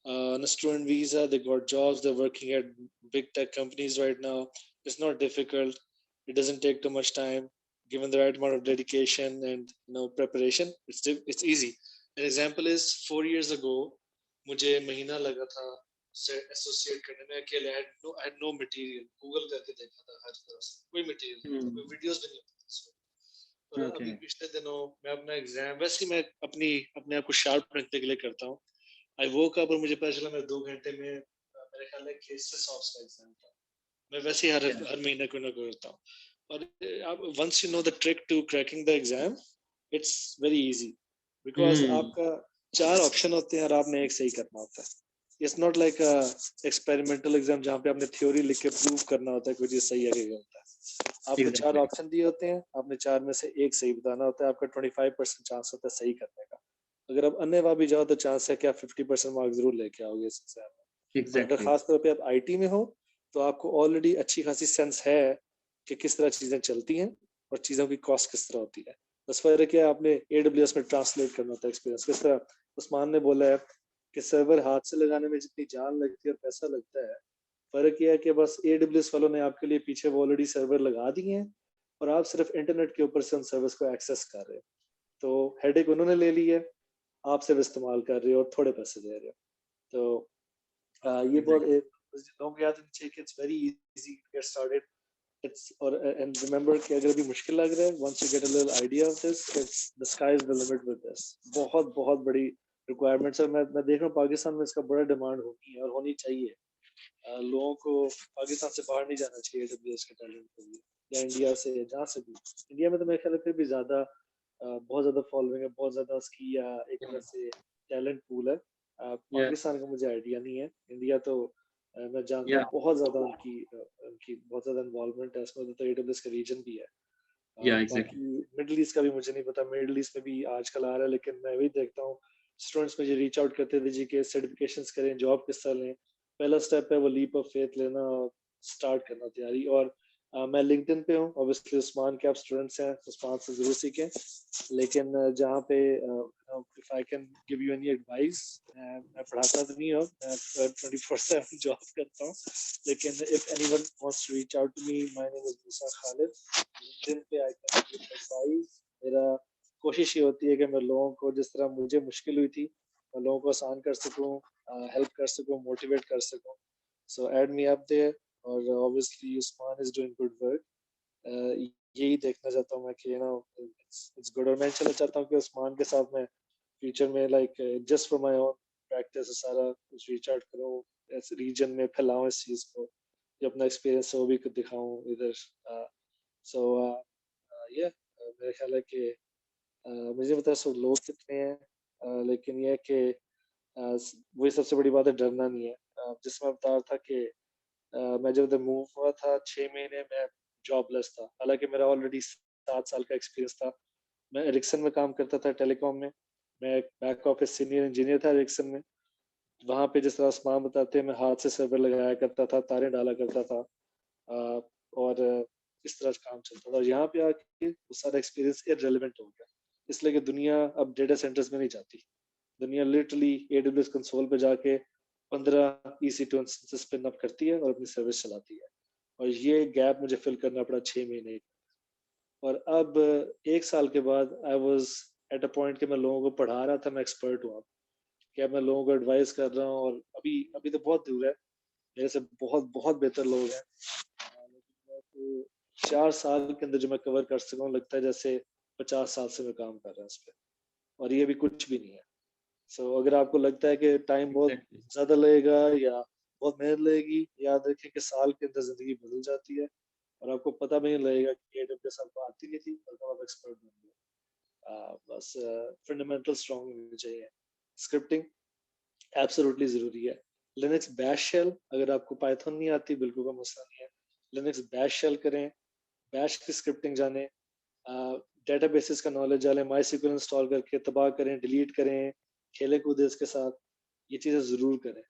on a student visa, they got jobs, they're working at big tech companies right now. It's not difficult. It doesn't take too much time. Given the right amount of dedication and preparation, it's easy. An example is 4 years ago, मुझे महीना लगा था associate करने में अकेले. I had no material. Google करके देखा था हर तरफ से, कोई मटेरियल नहीं था, कोई वीडियोस भी नहीं थे. और अभी पिछले दिनों मैं अपना एग्जाम, वैसे ही मैं अपने आप को शार्प रखने के लिए करता हूँ. आई वोक अप और मुझे पता चला मैं 2 घंटे में मेरे ख्याल में केसेस ऑफ का एग्जाम था. मैं वैसे ही हर महीने कोई ना कोई करता हूँ. और once you know the trick to cracking the exam, it's very easy because आपका 4 ऑप्शन होते हैं और आपने एक सही करना होता है. It's not like a experimental exam जहाँ पे आपने थ्योरी लिख के प्रूव करना होता है कोई चीज सही है कि गलत है. आपको 4 ऑप्शन दिए होते हैं, आपने 4 में से एक सही बताना होता है. आपका 25% चांस होता है सही करने का. अगर आप अन्यथा भी जाओ तो चांस है कि आप 50% मार्क्स जरूर लेके आओगे इस एग्जाम में. अगर खास तौर पे आप आईटी में हो तो आपको ऑलरेडी अच्छी खासी सेंस है कि किस तरह चीजें चलती हैं और चीजों की कॉस्ट किस तरह होती है. बस फर्क है आपने AWS में ट्रांसलेट करना होता है एक्सपीरियंस. किस तरह उस्मान ने बोला है कि सर्वर हाथ से लगाने में जितनी जान लगती है और पैसा लगता है, फर्क यह है कि बस AWS वालों ने आपके लिए पीछे वो ऑलरेडी सर्वर लगा दिए हैं और आप सिर्फ इंटरनेट के ऊपर से उन सर्विस को एक्सेस कर रहे हो. तो हेडेक उन्होंने ले ली है, आप सिर्फ इस्तेमाल कर रहे हो और थोड़े पैसे दे रहे हो. तो ये बहुत लोगों को याद रखना चाहिए कि it's very easy to get started. And remember कि अगर भी मुश्किल लग रहा है, once you get a little idea of this, it's the sky is the limit with this. बहुत बड़ी requirements है. मैं देख रहा हूँ पाकिस्तान में इसका बड़ा डिमांड होगी और होनी चाहिए. लोगों को पाकिस्तान से बाहर नहीं जाना चाहिए AWS के टैलेंट के लिए, या इंडिया से, या जहाँ से भी. इंडिया में तो मेरे ख्याल में फिर भी बहुत ज्यादा फॉलोइंग है, बहुत ज्यादा उसकी एक तरह से टैलेंट पूल है. पाकिस्तान का मुझे आइडिया नहीं है. इंडिया तो मैं जानता हूँ बहुत ज्यादा उनकी बहुत ज्यादा इन्वॉल्वमेंट है इसमें. तो AWS का रीजन भी है. बाकी मिडिल ईस्ट का भी मुझे नहीं पता. मिडिल ईस्ट में भी आजकल आ रहा है, लेकिन मैं वही देखता हूँ स्टूडेंट्स मुझे रीच आउट करते थे जी के सर्टिफिकेशंस करें, जॉब किस तरह लें. पहला स्टेप है वो लीप ऑफ फेथ लेना और स्टार्ट करना तैयारी. और मैं लिंक्डइन पे हूँ. ऑब्वियसली उस्मान के आप स्टूडेंट्स हैं, उस्मान से जरूर सीखें. लेकिन जहाँ पे if I can give you any advice, मैं पढ़ाता तो नहीं हूँ, मैं 24/7 जॉब करता हूँ. लेकिन if anyone wants to reach out to me, my name is Musa Khalid. LinkedIn पे आई कैन गिव एडवाइस. मेरा कोशिश ये होती है कि मैं लोगों को, जिस तरह मुझे मुश्किल हुई थी, मैं लोगों को आसान कर सकूँ, हेल्प कर सकूँ, मोटिवेट कर सकूँ. So add me up there. और obviously Usman is doing good work. यही देखना चाहता हूँ मैं कि इट्स गुड. और मैं चलना चाहता हूँ कि उस्मान के साथ मैं फ्यूचर में like just for my own practice सारा कुछ रीच आउट करूँ, इस रीजन में फैलाऊँ इस चीज़ को, जो अपना एक्सपीरियंस है वो भी दिखाऊँ इधर. सो ये मेरे ख्याल है कि मुझे पता है सब लोग कितने हैं, लेकिन ये है कि वही सबसे बड़ी बात है, डरना नहीं है. जिसमें बता रहा था कि मैं जब मूव हुआ था 6 महीने में जॉबलेस था. हालांकि मेरा ऑलरेडी 7 साल का एक्सपीरियंस था. मैं एरिक्सन में काम करता था, टेलीकॉम में. मैं एक बैक ऑफिस सीनियर इंजीनियर था एरिक्सन में. वहाँ पे जिस तरह उस्मान बताते हैं, मैं हाथ से सर्वर लगाया करता था, तारें डाला करता था, और इस तरह काम चलता था. और यहाँ पे आके वो सारा एक्सपीरियंस इररिलेवेंट हो गया, इसलिए कि दुनिया अब डेटा सेंटर्स में नहीं जाती. दुनिया लिटरली AWS कंसोल पे जाके 15 EC2 इंस्टेंसेस स्पिन अप करती है और अपनी सर्विस चलाती है. और ये गैप मुझे फिल करना पड़ा 6 महीने. और अब 1 साल के बाद I was at a point कि मैं लोगों को पढ़ा रहा था, मैं एक्सपर्ट हुआ कि अब मैं लोगों को एडवाइस कर रहा हूँ. और अभी तो बहुत दूर है, मेरे से बहुत बेहतर लोग हैं. लेकिन 4 साल के अंदर जो मैं कवर कर सकूँ, लगता है जैसे 50 साल से मैं काम कर रहा हूँ इस पर, और ये भी कुछ भी नहीं है. सो अगर आपको लगता है कि टाइम बहुत ज्यादा लगेगा या बहुत मेहनत लगेगी, याद रखें कि साल के अंदर जिंदगी बदल जाती है और आपको पता भी नहीं लगेगा कि AWS आपको आती नहीं थी और कब आप एक्सपर्ट बन गए. बस फंडामेंटल स्ट्रांग होनी चाहिए. स्क्रिप्टिंग एब्सोल्युटली जरूरी है. लिनक्स बैश शेल, अगर आपको पाइथन नहीं आती बिल्कुल कोई मसला नहीं है. लिनक्स बैश शेल करें, बैश की स्क्रिप्टिंग जाने, डेटाबेसेस का नॉलेज डालें, MySQL इंस्टॉल करके तबाह करें, डिलीट करें, खेले कूदे इसके साथ. ये चीजें जरूर करें.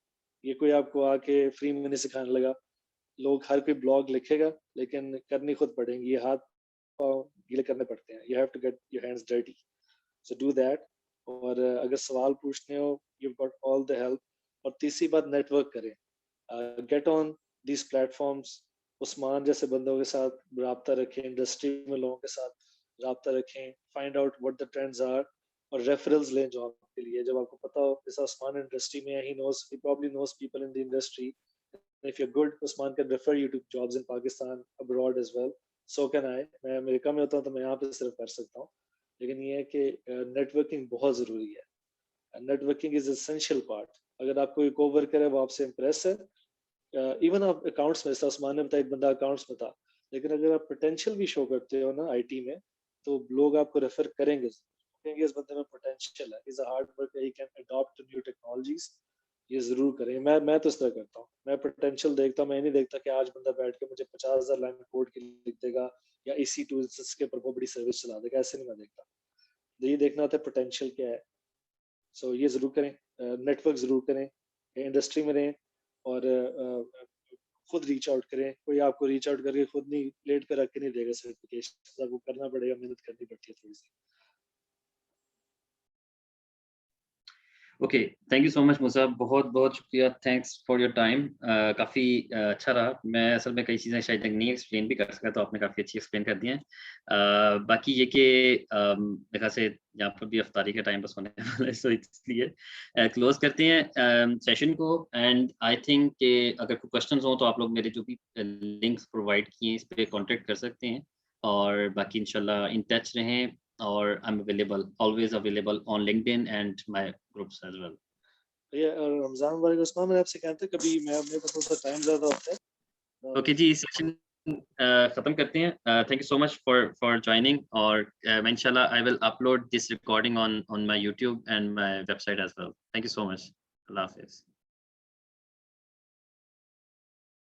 ये कोई आपको आके फ्री में नहीं सिखाने लगा. लोग हर कोई ब्लॉग लिखेगा, लेकिन करनी खुद पड़ेंगी. ये हाथ पाँव गीले करने पड़ते हैं. You have to get your hands dirty, so do that. और अगर सवाल पूछने हो, you got all the help. और तीसरी बात, नेटवर्क करें. Get on these platforms, Usman जैसे बंदों के साथ राब्ता रखें, इंडस्ट्री में लोगों के साथ राब्ता रखें, find out what the trends are, और रेफरल्स लें जॉब के लिए जब आपको पता हो। जैसे उस्मान इंडस्ट्री में है, he probably knows people in the industry. If you're good, Usman can refer you to jobs in Pakistan, abroad as well. So can I. मैं अमेरिका में होता हूँ तो मैं यहाँ पे सिर्फ कर सकता हूँ, लेकिन ये है कि नेटवर्किंग बहुत ज़रूरी है। Networking is essential part. अगर आपको एक कोवर्कर है वो आपसे इम्प्रेस है, इवन आप अकाउंट्स में, उस्मान ने बताया एक बंदा अकाउंट्स में था, लेकिन अगर आप पोटेंशियल भी शो करते हो ना आईटी में, तो लोग आपको रेफर करेंगे, इस बंदे में पोटेंशियल है, is a hard worker, he can adopt new technologies. ये जरूर करें। मैं तो इस तरह करता हूँ, मैं पोटेंशियल देखता हूँ। मैं नहीं देखता कि आज बंदा बैठ के मुझे 50,000 लाइन कोड की लिख देगा या इसी टूल्स के ऊपर बहुत बड़ी सर्विस चला देगा, ऐसे नहीं मैं देखता। ये देखना होता है पोटेंशियल क्या है। सो ये जरूर करें, नेटवर्क जरूर करें, इंडस्ट्री में रहें, और खुद रीच आउट करें। कोई आपको रीच आउट करके खुद नहीं प्लेट पे रख के नहीं देगा सर्टिफिकेशन, आपको करना पड़ेगा, मेहनत करनी पड़ती है थोड़ी सी। Okay, thank you so much Musab, बहुत बहुत शुक्रिया, थैंक्स फॉर योर टाइम। काफ़ी अच्छा रहा। मैं असल में कई चीज़ें शायद तक नहीं एक्सप्लेन भी कर सका, तो आपने काफ़ी अच्छी एक्सप्लेन कर दी हैं। बाकी ये कि देखा से यहाँ पर भी अफ्तारी का टाइम बस होने वाला है, सो इसलिए क्लोज करते हैं सेशन को। एंड आई थिंक कि अगर कोई क्वेश्चंस हो तो आप लोग मेरे जो भी लिंक्स प्रोवाइड किए हैं इस पर कॉन्टेक्ट कर सकते हैं, और बाकी इंशाल्लाह इन टच रहें। or I'm available, always available on LinkedIn and my groups as well. ये रमजान मुबारक उस्मान, मैं आपसे कहता कभी मैं मेरे पास थोड़ा टाइम ज़्यादा होता है। ओके जी, सेशन खत्म करते हैं। Thank you so much for joining, और मैं इंशाल्लाह I will upload this recording on my YouTube and my website as well. Thank you so much. Allah Hafiz.